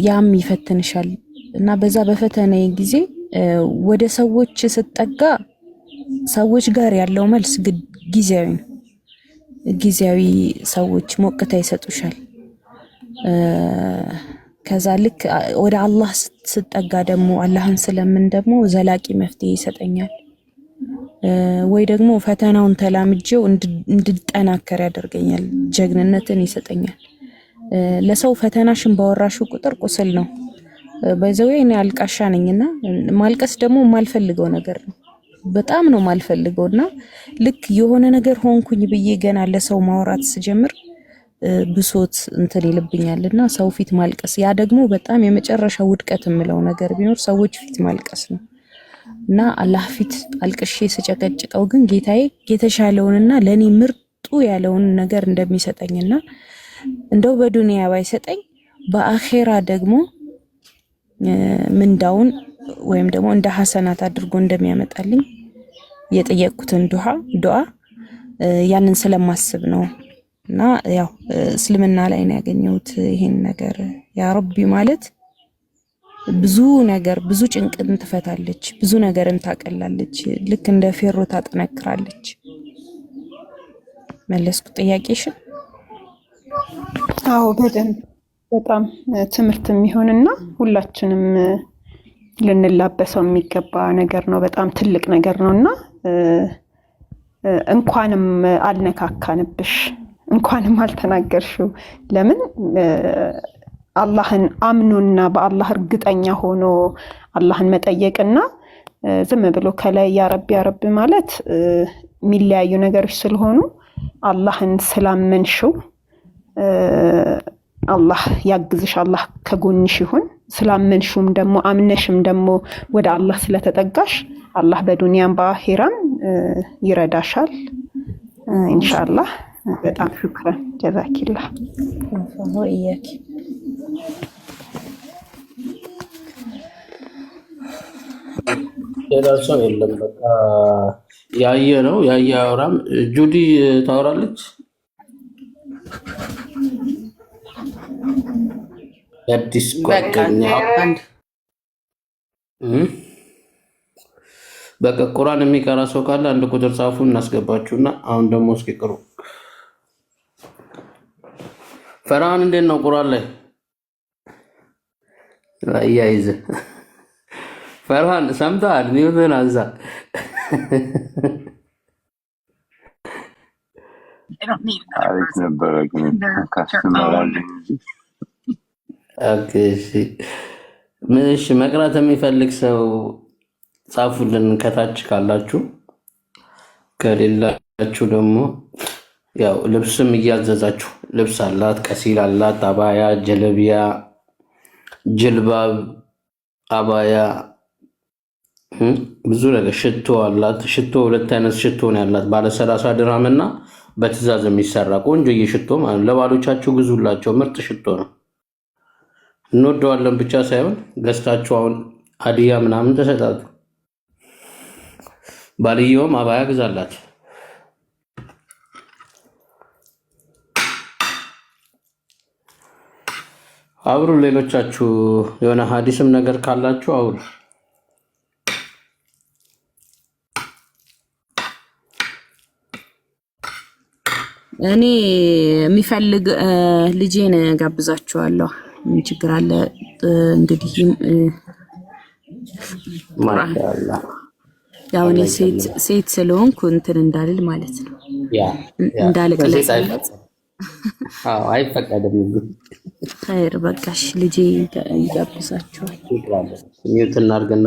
ያም ይፈትንሻል። እና በዛ በፈተና ጊዜ ወደ ሰዎች ስትጠጋ ሰዎች ጋር ያለው መልስ ጊዜያዊ ነው። ጊዜያዊ ሰዎች ሞቅታ ይሰጡሻል። ከዛ ልክ ወደ አላህ ስትጠጋ ደግሞ አላህን ስለምን ደግሞ ዘላቂ መፍትሄ ይሰጠኛል። ወይ ደግሞ ፈተናውን ተላምጄው እንድጠናከር ያደርገኛል፣ ጀግንነትን ይሰጠኛል። ለሰው ፈተናሽን ባወራሽው ቁጥር ቁስል ነው። በዛው እኔ አልቃሻ ነኝና ማልቀስ ደግሞ የማልፈልገው ነገር ነው። በጣም ነው ማልፈልገውና ልክ የሆነ ነገር ሆንኩኝ ብዬ ገና ለሰው ማውራት ስጀምር ብሶት እንትን ይልብኛልና ሰው ፊት ማልቀስ ያ ደግሞ በጣም የመጨረሻ ውድቀት የምለው ነገር ቢኖር ሰዎች ፊት ማልቀስ ነው። እና አላህ ፊት አልቅሼ ስጨቀጭቀው ግን ጌታዬ የተሻለውንና ለኔ ምርጡ ያለውን ነገር እንደሚሰጠኝና እንደው በዱንያ ባይሰጠኝ በአኺራ ደግሞ ምንዳውን ወይም ደግሞ እንደ ሐሰናት አድርጎ እንደሚያመጣልኝ የጠየቅኩትን ዱዓ ያንን ስለማስብ ነው። እና ያው እስልምና ላይ ነው ያገኘሁት ይሄን ነገር። ያ ረቢ ማለት ብዙ ነገር ብዙ ጭንቅን ትፈታለች፣ ብዙ ነገርን ታቀላለች፣ ልክ እንደ ፌሮ ታጠነክራለች። መለስኩ ጥያቄሽን? አዎ በደንብ በጣም ትምህርት የሚሆንና ሁላችንም ልንላበሰው የሚገባ ነገር ነው። በጣም ትልቅ ነገር ነውና እንኳንም አልነካካንብሽ፣ እንኳንም አልተናገርሽው። ለምን አላህን አምኖና በአላህ እርግጠኛ ሆኖ አላህን መጠየቅና ዝም ብሎ ከላይ ያ ረቢ ማለት የሚለያዩ ነገሮች ስለሆኑ አላህን ስላመንሽው አላህ ያግዝሽ፣ አላህ ከጎንሽ ይሁን። ስላመንሽውም ደግሞ አምነሽም ደግሞ ወደ አላህ ስለተጠጋሽ አላህ በዱንያም በአኺራም ይረዳሻል ኢንሻአላህ። በጣም ሹክራን ጀዛኪላህ። ወኢያኪ ሌላ ሰው የለም። በቃ ያየ ነው ያየ አውራም። ጁዲ ታወራለች። አዲስ ጓደኛ በቃ ቁርአን የሚቀራ ሰው ካለ አንድ ቁጥር ጻፉ እናስገባችሁና አሁን ደግሞ እስኪ ቅሩ። ፈርሃን እንዴት ነው ቁርአን ላይ ያይዘ? ፈርሃን ሰምተሃል? ሚውትን አንሳ። አሪፍ ነበረ ግን ካስተማራለኝ እሺ መቅራት የሚፈልግ ሰው ጻፉልን ከታች ካላችሁ፣ ከሌላችሁ ደግሞ ያው ልብስም እያዘዛችሁ ልብስ አላት፣ ቀሲል አላት፣ አባያ፣ ጀለቢያ፣ ጅልባብ፣ አባያ ብዙ ነገር፣ ሽቶ አላት። ሽቶ ሁለት አይነት ሽቶ ነው ያላት፣ ባለ 30 ድርሃም እና በትዕዛዝ የሚሰራ ቆንጆዬ ሽቶ ማለት። ለባሎቻችሁ ግዙላቸው፣ ምርጥ ሽቶ ነው። እንወደዋለን ብቻ ሳይሆን ገዝታችሁ አሁን ሀዲያ ምናምን ተሰጣጡ። ባልየውም አባያ ግዛላት። አብሩ። ሌሎቻችሁ የሆነ ሀዲስም ነገር ካላችሁ አብሩ። እኔ የሚፈልግ ልጄን ጋብዛችኋለሁ። ምን ችግር አለ? እንግዲህ ማሻአላ ያው እኔ ሴት ስለሆንኩ እንትን እንዳልል ማለት ነው። እንዳልቅለጽ አይፈቀድም። ኸይር በቃሽ። ልጄ ይጋብዛችኋል። ሚውት እናድርግና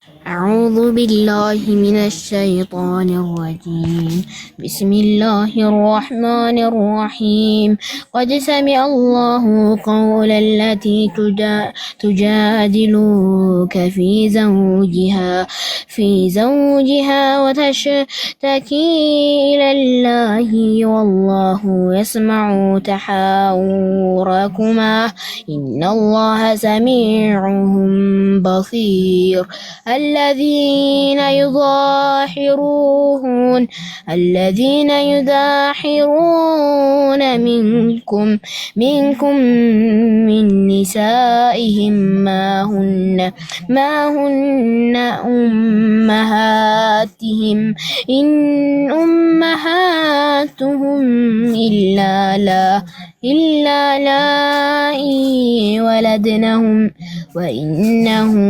أعوذ بالله من الشيطان الرجيم بسم الله الرحمن الرحيم قد سمع الله قول التي تجادلك في زوجها وتشتكي إلى الله والله يسمع تحاوركما إن الله سميع بصير الذين يظاهرون منكم من نسائهم ما هن أمهاتهم إن أمهاتهم إلا لائي ولدنهم وإنهم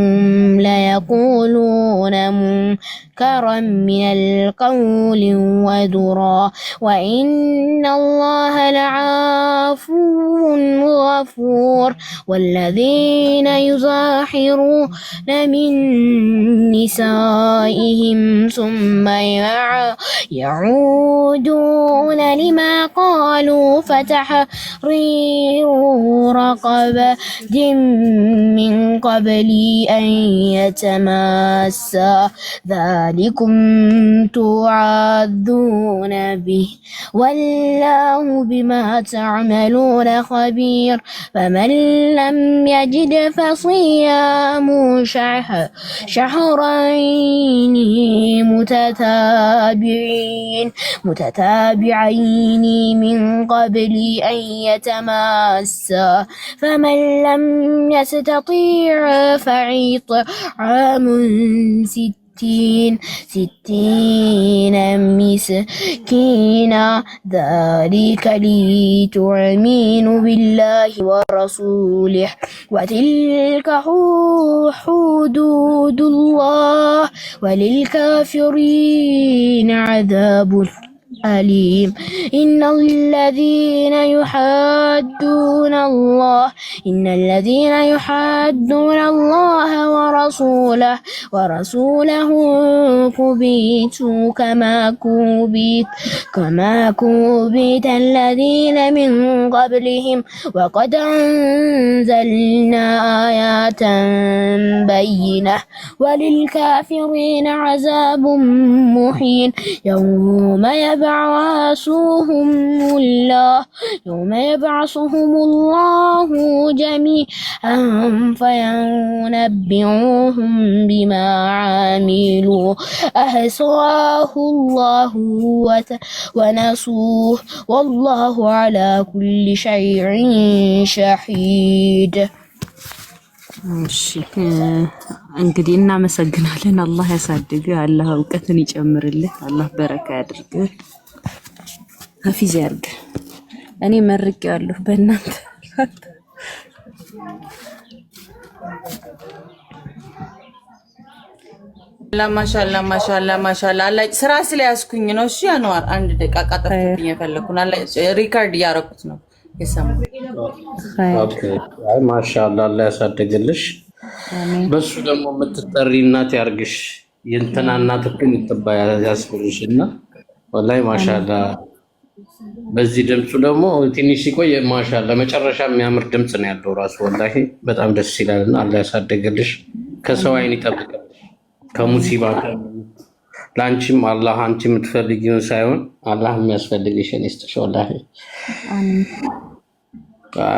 ليقولون منكرا من القول وزورا وإن الله لعفو غفور والذين يظاهرون من نسائهم ثم يعودون لما قالوا فتحرير رقبة من قبل أن يتماسا ذلكم توعدون به والله بما تعملون خبير فمن لم يجد فصيام شهرين متتابعين من قبل أن يتماسا فمن لم يستطيع فإطعام ستين مسكينا ذلك لتؤمنوا بالله ورسوله وتلك حدود الله وللكافرين عذاب أليم إن الذين يحادون الله ورسوله كبتوا كما كبت الذين من قبلهم وقد أنزلنا آيات بينة وللكافرين عذاب مهين يوم يبعثهم الله جميعا فينبئهم بما عملوا أحصاه الله ونسوه والله على كل شيء شهيد እሺ እንግዲህ እናመሰግናለን። አላህ ያሳድግህ፣ አላህ እውቀትን ይጨምርልህ፣ አላህ በረካ ያድርግህ፣ ሀፊዝ ያድርግህ። እኔ መርቄዋለሁ በእናንተ ማሻአላ አላ ስራ ስለያዝኩኝ ነው። እሺ አንዋር አንድ ደቂቃ ጠፍቶብኝ የፈለኩና ሪካርድ እያደረኩት ነው የሰማው። አይ ማሻአላ አላህ ያሳድግልሽ። በሱ ደግሞ የምትጠሪ እናት ያርግሽ። የእንትና እናት እኮ የምትባይ ያስብልሽና ወላሂ ማሻአላ። በዚህ ድምፁ ደግሞ ትንሽ ሲቆይ ማሻአላ መጨረሻ የሚያምር ድምፅ ነው ያለው ራሱ ወላሂ በጣም ደስ ይላልና አላህ ያሳድግልሽ። ከሰው አይን ይጠብቅልሽ ከሙሲባ ላንቺም አላህ አንቺ የምትፈልጊውን ሳይሆን አላህ የሚያስፈልግሽን ይስጥሽ ወላሂ።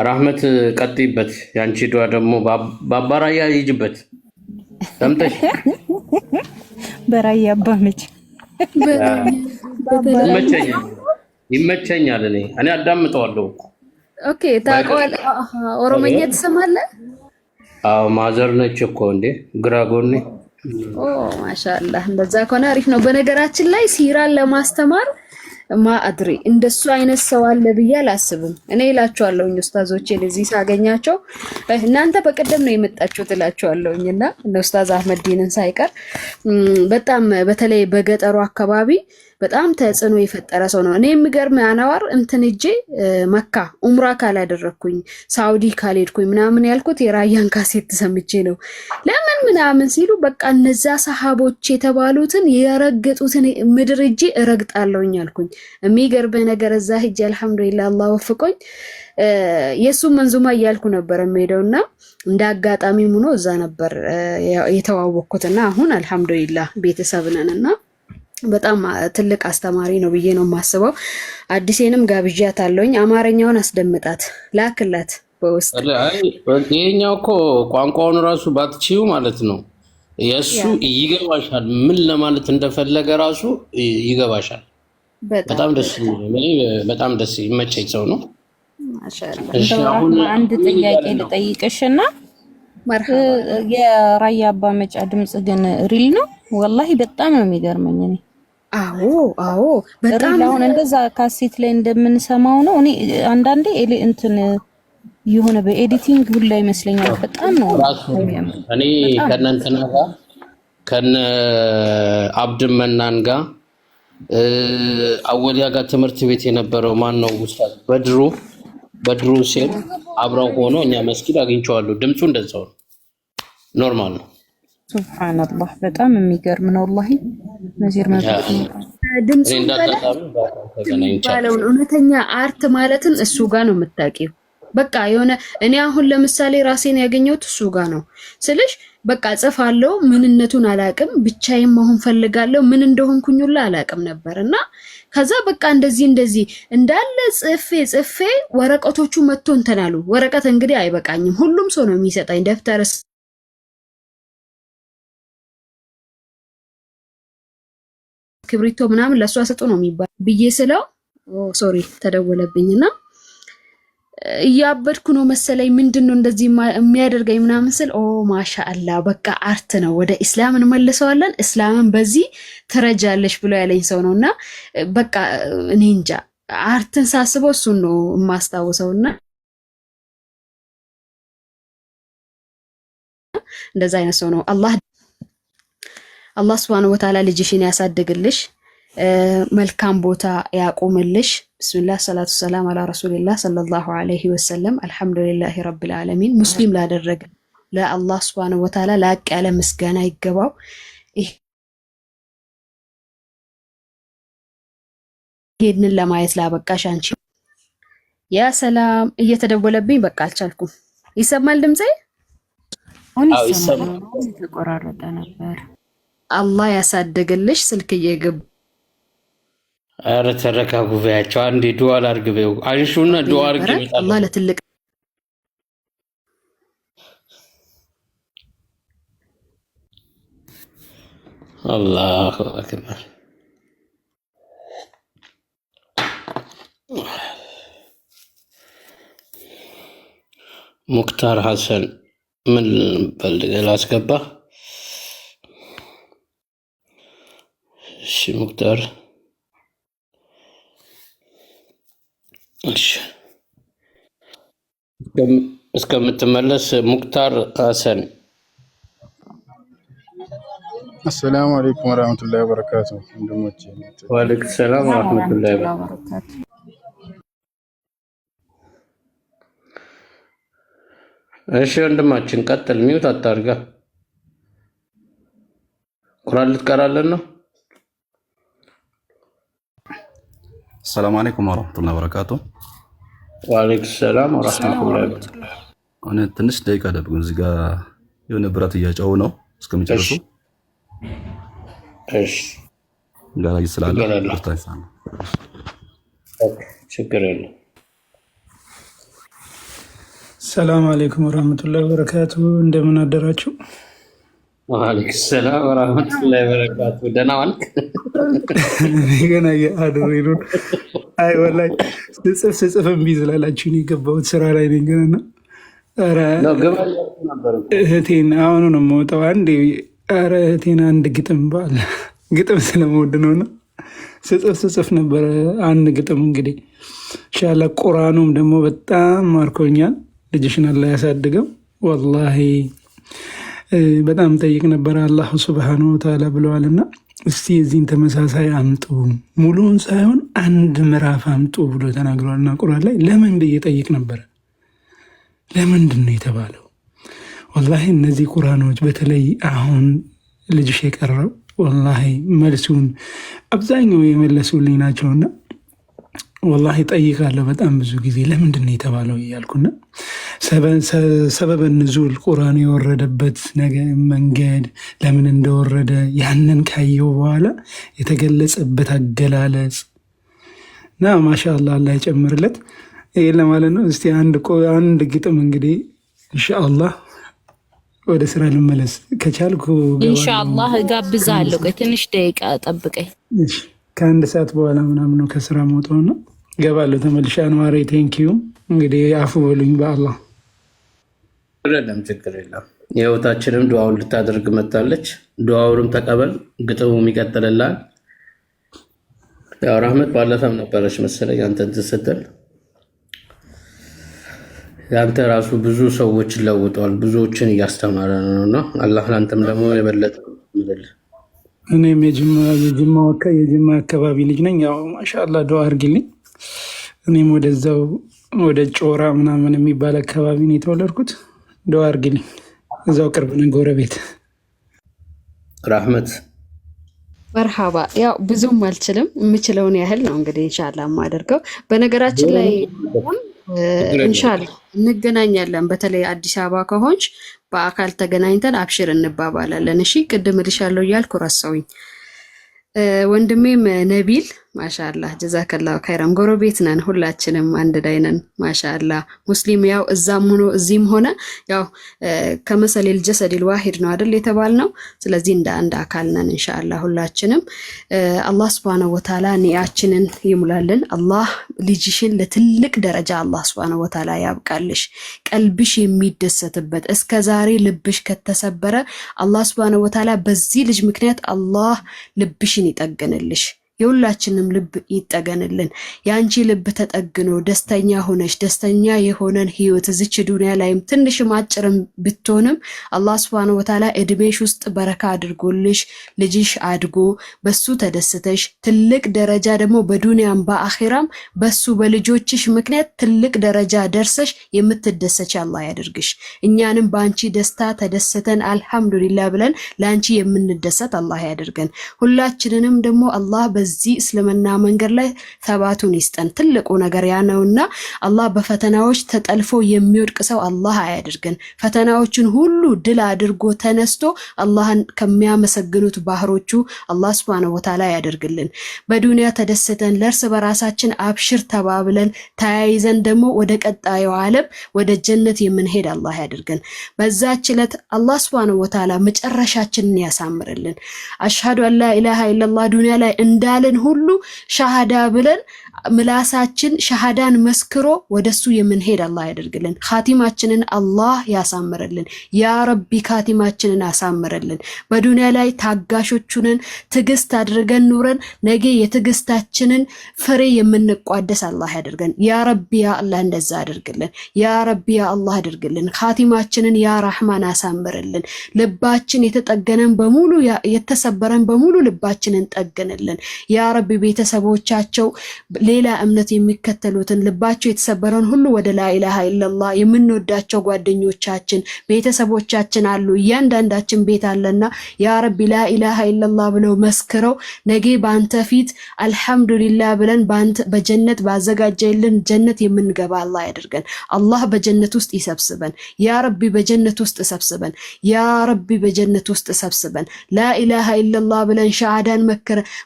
ረህመት ቀጥይበት። ያንቺ ዱዓ ደግሞ ባባራያ ይጅበት ሰምተሽ በራያ አባመች ይመቸኛል። እኔ አዳምጠዋለሁ። ኦኬ ታውቀዋለህ? ኦሮሞኛ ትሰማለህ? አዎ ማዘር ነች እኮ እንዴ ግራ ጎኔ። ኦ ማሻአላህ እንደዛ ከሆነ አሪፍ ነው። በነገራችን ላይ ሲራን ለማስተማር ማአድሪ እንደሱ አይነት ሰው አለ ብዬ አላስብም። እኔ እላቸዋለሁኝ ኡስታዞቼን እዚህ ሳገኛቸው እናንተ በቀደም ነው የመጣችሁት እላቸዋለሁኝና እነ ኡስታዝ አህመድ ዲንን ሳይቀር በጣም በተለይ በገጠሩ አካባቢ በጣም ተጽዕኖ የፈጠረ ሰው ነው። እኔ የሚገርም አናዋር እንትን እጄ መካ ኡምራ ካላደረኩኝ ሳውዲ ካልሄድኩኝ ምናምን ያልኩት የራያን ካሴት ሰምቼ ነው። ለምን ምናምን ሲሉ በቃ እነዛ ሰሃቦች የተባሉትን የረገጡትን ምድር እጄ እረግጣለሁኝ አልኩኝ። የሚገርም ነገር እዛ ሂጅ አልሐምዱሊላህ አላህ ወፍቆኝ የሱ መንዙማ እያልኩ ነበር የምሄደውና እንደ አጋጣሚ ሆኖ እዛ ነበር የተዋወቅኩትና አሁን አልሐምዱሊላህ ቤተሰብ ነንና በጣም ትልቅ አስተማሪ ነው ብዬ ነው የማስበው። አዲሴንም ጋብዣታለሁኝ። አማርኛውን አስደምጣት ላክላት በውስጥ። ይሄኛው እኮ ቋንቋውን ራሱ ባትቺው ማለት ነው የሱ ይገባሻል፣ ምን ለማለት እንደፈለገ ራሱ ይገባሻል። በጣም ደስ በጣም ደስ ይመቸኝ ሰው ነው። ማሻአላህ። አንድ ጥያቄ ልጠይቅሽና የራያ አባ መጫ ድምጽ ግን ሪል ነው? ወላሂ በጣም ነው የሚገርመኝ እኔ። አዎ በጣም አሁን እንደዛ ካሴት ላይ እንደምንሰማው ነው። እኔ አንዳንዴ እንትን የሆነ በኤዲቲንግ ሁላ ይመስለኛል። በጣም ነው እኔ ከነንተና ጋር ከነ አብድ መናን ጋር አወሊያ ጋር ትምህርት ቤት የነበረው ማን ነው ኡስታዝ በድሩ ሴት አብረው ሆኖ እኛ መስጊድ አግኝቼዋለሁ። ድምፁ እንደዛው ነው፣ ኖርማል ነው። ሱብሃንአላህ በጣም የሚገርም ነው ወላሂ። ነዚር ድምፁ ባለውን እውነተኛ አርት ማለትን እሱ ጋር ነው የምታውቂው። በቃ የሆነ እኔ አሁን ለምሳሌ ራሴን ያገኘሁት እሱ ጋር ነው ስልሽ በቃ ጽፋለሁ፣ ምንነቱን አላቅም፣ ብቻዬን መሆን ፈልጋለሁ፣ ምን እንደሆንኩኝ ሁላ አላቅም ነበርና ከዛ በቃ እንደዚህ እንዳለ ጽፌ ወረቀቶቹ መጥቶ እንተናሉ። ወረቀት እንግዲህ አይበቃኝም፣ ሁሉም ሰው ነው የሚሰጣኝ ደብተር ክብሪቶ ምናምን ለሷ ሰጡ ነው የሚባል ብዬ ስለው ሶሪ ተደወለብኝና እያበድኩ ነው መሰለኝ ምንድነው እንደዚህ የሚያደርገኝ ምናምን ስል ማሻአላ በቃ አርት ነው፣ ወደ እስላም እንመልሰዋለን፣ እስላምን በዚህ ትረጃለሽ ብሎ ያለኝ ሰው ነውና በቃ እኔ እንጃ አርትን ሳስበው እሱን ነው የማስታውሰውና እንደዛ አይነት ሰው ነው። አላህ Subhanahu Wa Ta'ala ልጅሽን ያሳድግልሽ፣ መልካም ቦታ ያቆምልሽ። ቢስሚላህ ሰላቱ ሰላም አላ ረሱልላህ ሰለላሁ ዐለይሂ ወሰለም። አልሐምዱሊላሂ ረብል ዓለሚን። ሙስሊም ላደረገ ለአላህ Subhanahu Wa Ta'ala ላቅ ያለ ምስጋና ይገባው። ይሄንን ለማየት ላበቃሽ አንቺ ያ ሰላም። እየተደወለብኝ በቃ አልቻልኩም። ይሰማል ድምጼ? አዎ ይሰማል። ተቆራረጠ ነበር። አላህ ያሳደግልሽ። ስልክ እየገቡ ኧረ ተረጋጉ በያቸው። አንዴ ዱዓ ላድርግ በይው። አንሹና ዱዓ አድርግ ይመጣል። አላህ ለትልቅ አላሁ አክበር። ሙክታር ሐሰን ምን ፈልገህ ላስገባ? እሺ ሙክታር እሺ እስከምትመለስ ሙክታር ሐሰን። አሰላሙ አለይኩም ወራህመቱላሂ ወበረካቱ። ወንድሞቼ ወአለይኩም ሰላም ወራህመቱላሂ ወበረካቱ። እሺ ወንድማችን ቀጥል። ሚውት አታርጋ። ቁርአን ልትቀራለን ነው? ሰላም አለይኩም ወራህመቱላሂ ወበረካቱ። ወአለይኩም ሰላም ወራህመቱላሂ ወበረካቱ። እኔ ትንሽ ደቂቃ ደብቁ። እዚህ ጋር የሆነ ብረት እያጫው ነው እስከሚጨርሱ። እሺ ጋራጅ ስላለ ችግር የለም። ሰላም አለይኩም ወራህመቱላሂ ወበረካቱ። እንደምን አደራችሁ? ወአለይኩም ሰላም ወራህመቱላሂ ወበረካቱ። ደህና ዋልክ? ገና ያደረሩን አይ ወላሂ ስጽፍ እምቢ ስላላችሁ ነው የገባሁት። ስራ ላይ ነኝ ገና። ኧረ እህቴን አሁኑ ነው የምወጣው። አንዴ ኧረ እህቴን አንድ ግጥም ባል ግጥም ስለምወድ ነውና ስጽፍ ነበረ አንድ ግጥም። እንግዲህ ኢንሻአላህ ቁርአኑም ደግሞ በጣም ማርኮኛል። ልጅሽን አላህ ያሳድገው። ወላሂ በጣም ጠይቅ ነበር አላህ ሱብሃነሁ ወተዓላ ብለዋልና እስቲ የዚህን ተመሳሳይ አምጡ ሙሉውን ሳይሆን አንድ ምዕራፍ አምጡ ብሎ ተናግሯልና ቁርአን ላይ ለምን ብዬ ጠይቅ ነበረ። ለምንድን ነው የተባለው? ወላሂ እነዚህ ቁርአኖች በተለይ አሁን ልጅሽ የቀረው ወላሂ መልሱን አብዛኛው የመለሱልኝ ናቸውና ወላሂ ጠይቃለሁ በጣም ብዙ ጊዜ ለምንድን ነው የተባለው እያልኩና ሰበበ ንዙል ቁርአን የወረደበት መንገድ ለምን እንደወረደ ያንን ካየው በኋላ የተገለጸበት አገላለጽ እና ማሻአላህ አላህ ይጨምርለት። ይሄ ለማለት ነው። እስቲ አንድ ግጥም እንግዲህ ኢንሻአላህ ወደ ስራ ልመለስ ከቻልኩ ኢንሻአላህ እጋብዛለሁ። ትንሽ ደቂቃ ጠብቀኝ። ከአንድ ሰዓት በኋላ ምናምን ነው ከስራ መውጣው ነው ገባለሁ ተመልሼ። አንዋሬ ቴንኪዩ እንግዲህ አፉ በሉኝ በአላህ። አይደለም ችግር የለም። የህይወታችንም ዱዓውን ልታደርግ መጣለች። ዱዓውንም ተቀበል፣ ግጥሙም ይቀጥልላል። ያው ረህመት ባለፈም ነበረች መሰለኝ አንተ ስትል ያንተ ራሱ ብዙ ሰዎች ለውጠዋል፣ ብዙዎችን እያስተማረ ነውና አላህ ላንተም ደግሞ የበለጠ ይበል። እኔም የጅማ አካባቢ ልጅ ነኝ። ያው ማሻአላህ ዱዓ አድርጊልኝ። እኔም ወደዛው ወደ ጮራ ምናምን የሚባል አካባቢ ነው የተወለድኩት። ዱዓ አድርጊልኝ። እዛው ቅርብ ነን ጎረቤት። ረህመት መርሃባ። ያው ብዙም አልችልም፣ የምችለውን ያህል ነው እንግዲህ ኢንሻአላህ የማደርገው። በነገራችን ላይ ኢንሻአላህ እንገናኛለን። በተለይ አዲስ አበባ ከሆንሽ በአካል ተገናኝተን አብሽር እንባባላለን። እሺ ቅድም እልሻለሁ እያልኩ ረሳሁኝ። ወንድሜም ነቢል ማሻአላህ ጀዛከላሁ ኸይራን። ጎረቤት ነን፣ ሁላችንም አንድ ላይ ነን። ማሻአላህ ሙስሊም ያው እዛም ሆኖ እዚህም ሆነ ያው ከመሰሌል ጀሰዲል ዋሂድ ነው አይደል የተባልነው። ስለዚህ እንደ አንድ አካል ነን ኢንሻአላህ ሁላችንም። አላህ ሱብሃነሁ ወተዓላ ኒያችንን ይሙላልን። አላህ ልጅሽን ለትልቅ ደረጃ አላህ ሱብሃነሁ ወተዓላ ያብቃልሽ። ቀልብሽ የሚደሰትበት እስከዛሬ ልብሽ ከተሰበረ አላህ ሱብሃነሁ ወተዓላ በዚህ ልጅ ምክንያት አላህ ልብሽን ይጠግንልሽ። የሁላችንም ልብ ይጠገንልን። ያንቺ ልብ ተጠግኖ ደስተኛ ሆነሽ ደስተኛ የሆነን ህይወት እዚች ዱንያ ላይም ትንሽም አጭርም ብትሆንም አላህ Subhanahu Wa Ta'ala እድሜሽ ውስጥ በረካ አድርጎልሽ ልጅሽ አድጎ በሱ ተደስተሽ ትልቅ ደረጃ ደግሞ በዱንያም በአኺራም በሱ በልጆችሽ ምክንያት ትልቅ ደረጃ ደርሰሽ የምትደሰች አላህ ያድርግሽ። እኛንም ባንቺ ደስታ ተደስተን አልহামዱሊላህ ብለን ላንቺ የምንደሰት አላህ ያድርገን። ሁላችንንም ደግሞ አላህ በዚህ እስልምና መንገድ ላይ ተባቱን ይስጠን። ትልቁ ነገር ያ ነውና አላህ በፈተናዎች ተጠልፎ የሚወድቅ ሰው አላህ አያድርገን። ፈተናዎችን ሁሉ ድል አድርጎ ተነስቶ አላህን ከሚያመሰግኑት ባህሮቹ አላህ Subhanahu Wa Ta'ala ያደርግልን። በዱንያ ተደስተን ለርስ በራሳችን አብሽር ተባብለን ተያይዘን ደግሞ ወደ ቀጣዩ ዓለም ወደ ጀነት የምንሄድ አላህ ያድርገን። በዛች ዕለት አላህ Subhanahu Wa Ta'ala መጨረሻችንን ያሳምርልን። አሽሃዱ አላ ኢላሃ ኢላላህ ዱንያ ላይ እንዳለን ሁሉ ሻሃዳ ብለን ምላሳችን ሻሃዳን መስክሮ ወደሱ የምንሄድ አላህ ያደርግልን። ኻቲማችንን አላህ ያሳምርልን። ያ ረቢ ኻቲማችንን አሳምርልን። በዱንያ ላይ ታጋሾቹንን ትግስት አድርገን ኑረን ነገ የትግስታችንን ፍሬ የምንቋደስ አላህ ያደርገን። ያ ረቢ ያ አላህ እንደዛ አድርግልን። ያ ረቢ ያ አላህ አድርግልን። ኻቲማችንን ያ ረህማን አሳምርልን። ልባችን የተጠገነን በሙሉ የተሰበረን በሙሉ ልባችንን ጠግንልን። ያ ረቢ ቤተሰቦቻቸው ሌላ እምነት የሚከተሉትን ልባቸው የተሰበረን ሁሉ ወደ ላኢላሃ ኢላላህ የምንወዳቸው ጓደኞቻችን ቤተሰቦቻችን አሉ። እያንዳንዳችን ቤት አለና ያ ረቢ ላኢላሃ ኢላላህ ብለው መስክረው ነገ ባንተ ፊት አልহামዱሊላህ ብለን ባንተ በጀነት ባዘጋጀልን ጀነት የምንገባ አላህ ያድርገን። አላህ በጀነት ውስጥ ይሰብስበን። ያ ረቢ በጀነት ውስጥ ሰብስበን። ያ ረቢ በጀነት ውስጥ ሰብስበን። ላኢላሃ ኢላላህ ብለን ሻሃዳን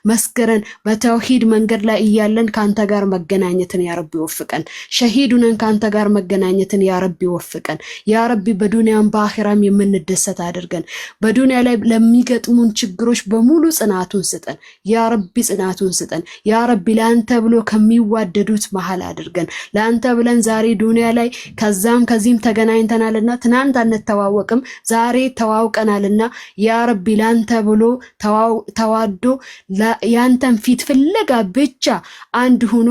መስክረን በተውሂድ መንገድ ላይ እያለን ካንተ ጋር መገናኘትን ያ ረቢ ወፍቀን። ሸሂዱንን ካንተ ጋር መገናኘትን ያ ረቢ ወፍቀን። ያ ረቢ በዱንያም በአኺራም የምንደሰት አድርገን። በዱንያ ላይ ለሚገጥሙን ችግሮች በሙሉ ጽናቱን ስጠን ያ ረቢ፣ ጽናቱን ስጠን ያ ረቢ። ለአንተ ብሎ ከሚዋደዱት መሃል አድርገን። ለአንተ ብለን ዛሬ ዱንያ ላይ ከዛም ከዚህም ተገናኝተናልና ትናንት አንተዋወቅም ዛሬ ተዋውቀናልና ያ ረቢ ለአንተ ብሎ ተዋዶ ያንተን ፊት ፍለጋ ብቻ አንድ ሆኖ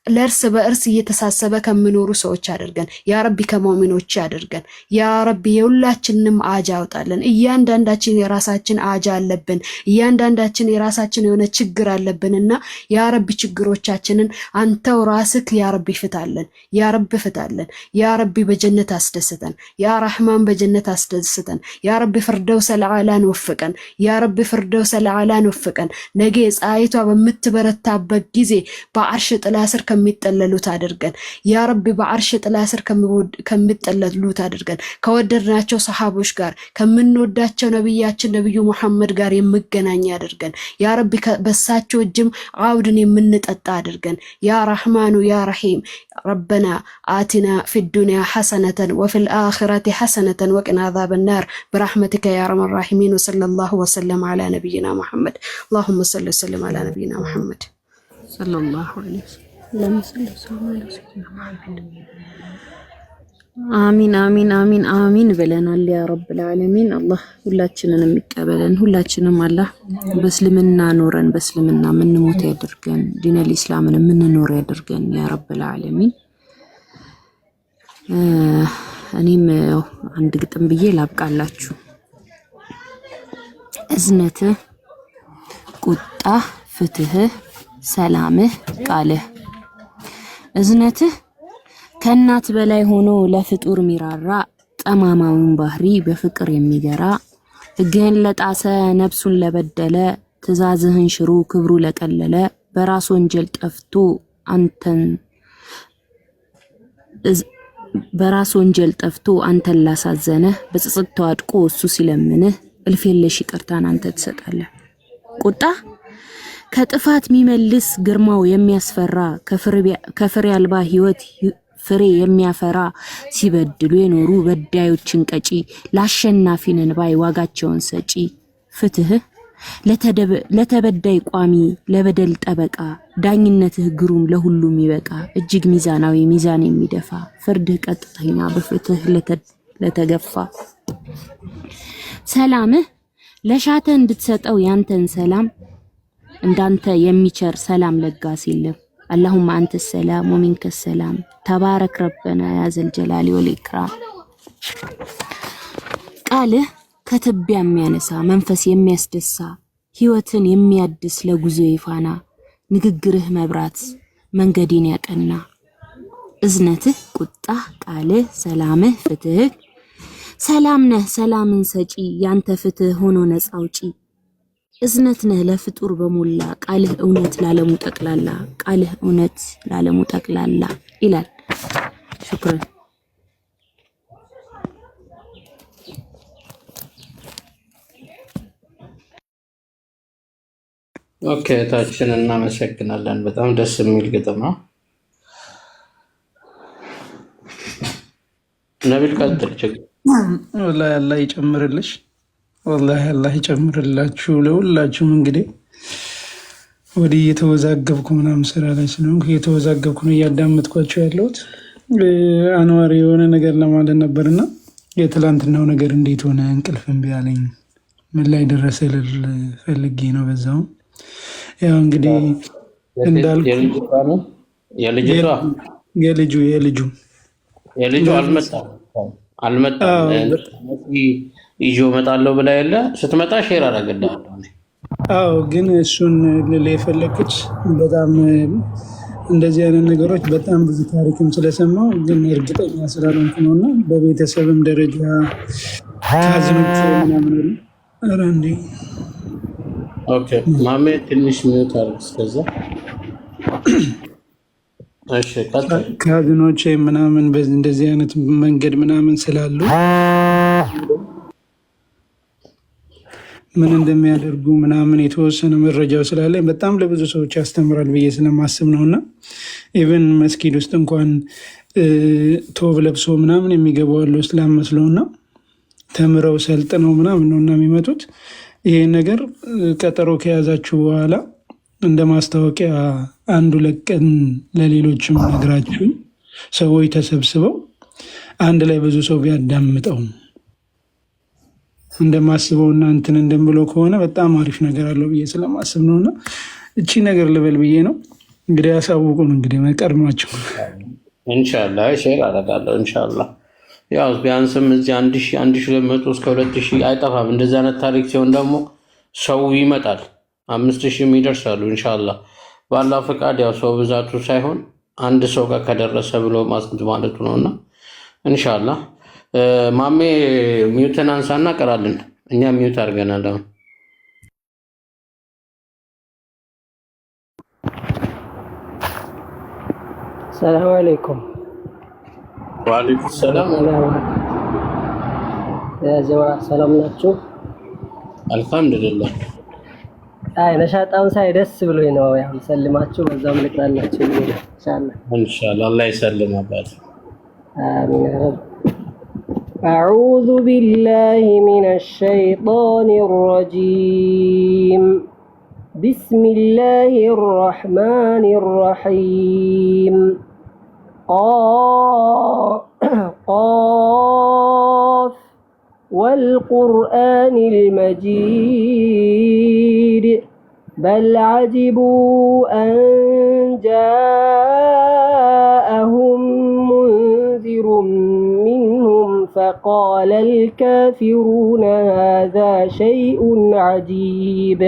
ለእርስ በእርስ እየተሳሰበ ከሚኖሩ ሰዎች አድርገን ያ ረቢ፣ ከሙእሚኖች አድርገን ያ ረቢ። የሁላችንንም አጃ አውጣለን። እያንዳንዳችን የራሳችን አጃ አለብን። እያንዳንዳችን የራሳችን የሆነ ችግር አለብንና ያ ረቢ ችግሮቻችንን አንተው ራስክ ያ ረቢ ፍታለን። ያ ረቢ ፍታለን። ያ ረቢ በጀነት አስደስተን። ያ ረህማን በጀነት አስደስተን። ያ ረቢ ፍርደውስ አልዓላን ወፍቀን። ያ ረቢ ፍርደውስ አልዓላን ወፍቀን። ነገ ፀሐይቷ በምትበረታበት ጊዜ በአርሽ ጥላ ስር ከሚጠለሉት አድርገን ያ ረቢ። በአርሽ ጥላ ስር ከሚጠለሉት አድርገን። ከወደድናቸው ሰሃቦች ጋር ከምንወዳቸው ነብያችን ነብዩ መሐመድ ጋር የምገናኝ አድርገን ያ ረቢ። በሳቸው እጅም አውድን የምንጠጣ አድርገን ያ ረህማኑ ያ ረሂም። ረበና አቲና ፊ ዱንያ ሐሰነተን ወፊ ልአኺረቲ ሐሰነተን ወቅና አዛበ ናር برحمتك يا ارحم الراحمين وصلى الله وسلم على نبينا محمد اللهم صل وسلم على نبينا محمد صلى الله عليه وسلم አሚን አሚን አሚን አሚን ብለናል። ያ ረብ العالمين አላህ ሁላችንንም ይቀበለን። ሁላችንም አላህ በእስልምና ኖረን በእስልምና ምን ሞት ያድርገን። ዲነል ኢስላምን ምን ኖር ያድርገን ያ ረብ العالمين። እኔም አንድ ግጥም ብዬ ላብቃላችሁ። እዝነትህ ቁጣ ፍትህ ሰላምህ ቃልህ። እዝነትህ ከእናት በላይ ሆኖ ለፍጡር ሚራራ ጠማማውን ባህሪ በፍቅር የሚገራ ሕግህን ለጣሰ ነፍሱን ለበደለ ትእዛዝህን ሽሮ ክብሩ ለቀለለ በራስ ወንጀል ጠፍቶ አንተን በራስ ወንጀል ጠፍቶ አንተን ላሳዘነ በጽጽት ተዋድቆ እሱ ሲለምንህ እልፍ የለሽ ይቅርታን አንተ ትሰጣለህ። ቁጣ ከጥፋት የሚመልስ ግርማው የሚያስፈራ ከፍሬ አልባ ህይወት ፍሬ የሚያፈራ ሲበድሉ የኖሩ በዳዮችን ቀጪ ለአሸናፊ ነን ባይ ዋጋቸውን ሰጪ። ፍትህ ለተበዳይ ቋሚ ለበደል ጠበቃ ዳኝነትህ ግሩም ለሁሉም ይበቃ እጅግ ሚዛናዊ ሚዛን የሚደፋ ፍርድህ ቀጥተኛ በፍትህ ለተገፋ። ሰላምህ ለሻተ እንድትሰጠው ያንተን ሰላም እንዳንተ የሚቸር ሰላም ለጋስ የለም። اللهم أنت السلام ومنك السلام تبارك ربنا يا ذا الجلال والإكرام። ቃልህ ከትቢያ የሚያነሳ መንፈስ የሚያስደሳ ህይወትን የሚያድስ ለጉዞ ይፋና ንግግርህ መብራት መንገዴን ያቀና። እዝነትህ ቁጣ ቃልህ ሰላምህ ፍትህ ሰላም ነህ ሰላምን ሰጪ ያንተ ፍትህ ሆኖ ነፃ አውጪ። እዝነት ነህ ለፍጡር በሞላ ቃልህ እውነት ለዓለሙ ጠቅላላ ቃልህ እውነት ለዓለሙ ጠቅላላ ይላል። ሽክራን። ኦኬ ታችን እናመሰግናለን። በጣም ደስ የሚል ግጥም ነው። ነቢል ቀጥል። ወላሂ አላህ ይጨምርልሽ። ወላሂ አላህ ይጨምርላችሁ ለሁላችሁም። እንግዲህ ወዲህ እየተወዛገብኩ ምናምን ስራ ላይ ስለሆንኩ እየተወዛገብኩ ነው እያዳመጥኳቸው ያለሁት። አንዋር የሆነ ነገር ለማለት ነበርና የትላንትናው ነገር እንዴት ሆነ እንቅልፍ እምቢ አለኝ ምን ላይ ደረሰ ልል ፈልጌ ነው። በዛውም ያው እንግዲህ እንዳልኩ የልጁ አልመጣም ይዞ እመጣለሁ ብላ የለ ስትመጣ ሼር አደርግልሃለሁ። አዎ ግን እሱን ልል የፈለኩት በጣም እንደዚህ አይነት ነገሮች በጣም ብዙ ታሪክም ስለሰማው ግን እርግጠኛ ስላልሆንኩ ነውና በቤተሰብም ደረጃ ካዝኖች ምናምን ኧረ እንዴ ኦኬ ማሜ ትንሽ ሚዩት አድርግ እስከዛ። እሺ ካዝኖች ምናምን እንደዚህ አይነት መንገድ ምናምን ስላሉ ምን እንደሚያደርጉ ምናምን የተወሰነ መረጃው ስላለኝ በጣም ለብዙ ሰዎች ያስተምራል ብዬ ስለማስብ ነውና ኢቨን መስጊድ ውስጥ እንኳን ቶብ ለብሶ ምናምን የሚገቡ አሉ እስላም መስለውና ተምረው ሰልጥነው ምናምን ነውና የሚመጡት። ይሄ ነገር ቀጠሮ ከያዛችሁ በኋላ እንደ ማስታወቂያ አንዱ ለቀን ለሌሎችም ነግራችሁ ሰዎች ተሰብስበው አንድ ላይ ብዙ ሰው ቢያዳምጠው እንደማስበውና እንትን እንደምለው ከሆነ በጣም አሪፍ ነገር አለው ብዬ ስለማስብ ነውና እቺ ነገር ልበል ብዬ ነው። እንግዲህ ያሳውቁን። እንግዲህ መቀድማችሁ ኢንሻአላህ ሼር አደርጋለሁ ኢንሻአላህ። ያው ቢያንስም እዚህ 1200 እስከ 2000 አይጠፋም። እንደዚህ አይነት ታሪክ ሲሆን ደግሞ ሰው ይመጣል። 5000 ይደርሳሉ ኢንሻአላህ በአላህ ፈቃድ። ያው ሰው ብዛቱ ሳይሆን አንድ ሰው ጋር ከደረሰ ብሎ ማስንት ማለቱ ነውና ኢንሻአላህ። ማሜ ሚውትን አንሳና ቀራልን። እኛ ሚውት አድርገናል አሁን። ሰላም አለይኩም። ወአለይኩም ሰላም። ያ ጀማዓ ሰላም ናችሁ? አልሐምዱሊላህ። አይ ነሻጣውን ሳይ ደስ ብሎኝ ነው። ያው ሰልማችሁ በዛው ልቅራላችሁ ኢንሻአላህ። ኢንሻአላህ አላህ ይሰልም አባት። አሚን ያ ረብ። أعوذ بالله من الشيطان الرجيم. بسم الله الرحمن الرحيم. قاف والقرآن المجيد بل عجبوا أن جاءهم منذر منهم فقال الكافرون هذا شيء عجيب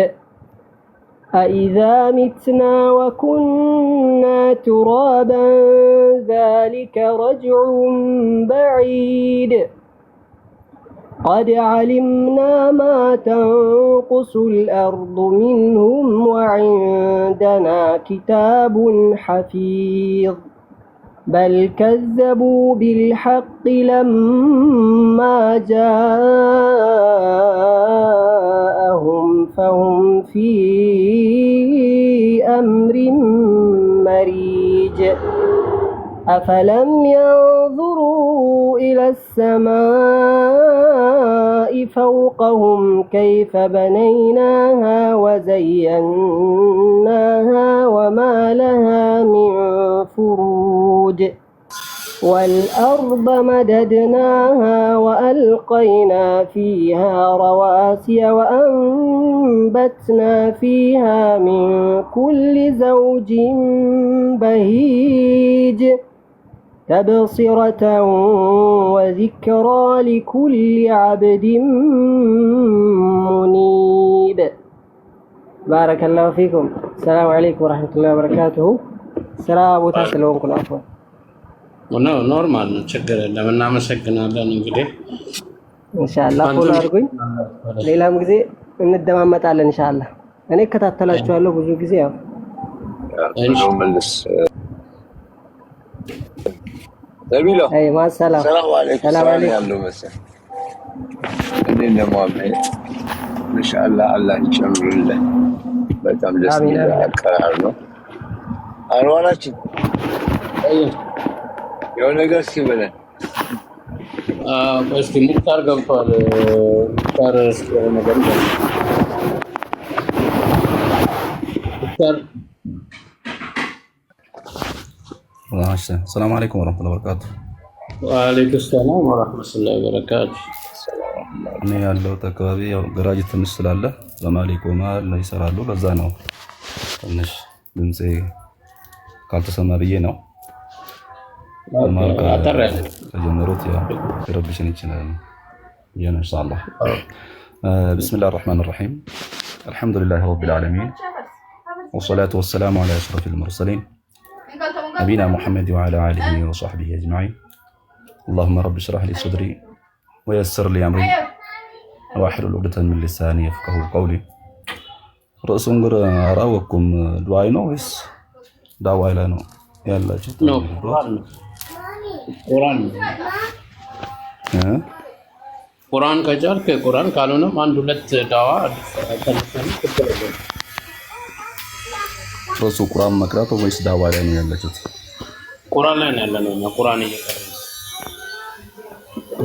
أإذا متنا وكنا ترابا ذلك رجع بعيد قد علمنا ما تنقص الأرض منهم وعندنا كتاب حفيظ بل كذبوا بالحق لما جاءهم فهم في أمر مريج أفلم ينظروا إلى السماء فوقهم كيف بنيناها وزيناها وما لها من فروج والأرض مددناها وألقينا فيها رواسي وأنبتنا فيها من كل زوج بهيج تبصرة وذكرى لكل عبد منيب. بارك الله فيكم. السلام عليكم ورحمة الله وبركاته. سلام أبو تسلون كل عفوا. ኖርማል ነው፣ ችግር የለም። እናመሰግናለን። እንግዲህ ኢንሻአላህ ፎሎ አድርጉኝ። ሌላም ጊዜ እንደማመጣለን ኢንሻአላህ። እኔ እከታተላችኋለሁ ብዙ ጊዜ። ያው መልስ ተቢሎ አይ ማሰላም ሰላም አለይኩም። ሰላም አለይኩም ያለው መሰለኝ እንዴ ለማመን ኢንሻአላህ አላህ ይጨምርልህ። በጣም ደስ ይላል። አቀራር ነው አልዋላችን የሆነ ነገር ሲበለን እስኪ ሙክታር ገብቷል። ሙክታር እስከሆነ ነገር ሙክታር ሰላም አለይኩም ወራህመቱላሂ ወበረካቱ። ወአለይኩም ሰላም ወራህመቱላሂ ወበረካቱ። እኔ ያለሁት አካባቢ ያው ገራጅ ትንሽ ስላለ በማሊ ቆማል ይሰራሉ። ለዛ ነው ትንሽ ድምጼ ካልተሰማ ብዬ ነው። ከጀመሩት يربشن ይችላል ያን ኢንሻአላህ። بسم الله الرحمن الرحيم. الحمد لله رب العالمين والصلاة والسلام على أشرف المرسلين نبينا محمد وعلى آله وصحبه أجمعين. اللهم رب اشرح لي صدري ويسر لي أمري واحلل عقدة من لساني يفقهوا قولي. رأسون غير أراوكم دعاء ነው ወይስ ዳዋ ላይ ነው ያላችሁት? ነው ቁርአን ከቻልክ ቁርአን ካልሆነም አንድ ሁለት ዳዋ ቁርአን መቅራት ወይስ ዳዋ ላይ ነው ያላችሁት? ቁርአን ላይ ነው ያለነው። ቁርአን እየቀረ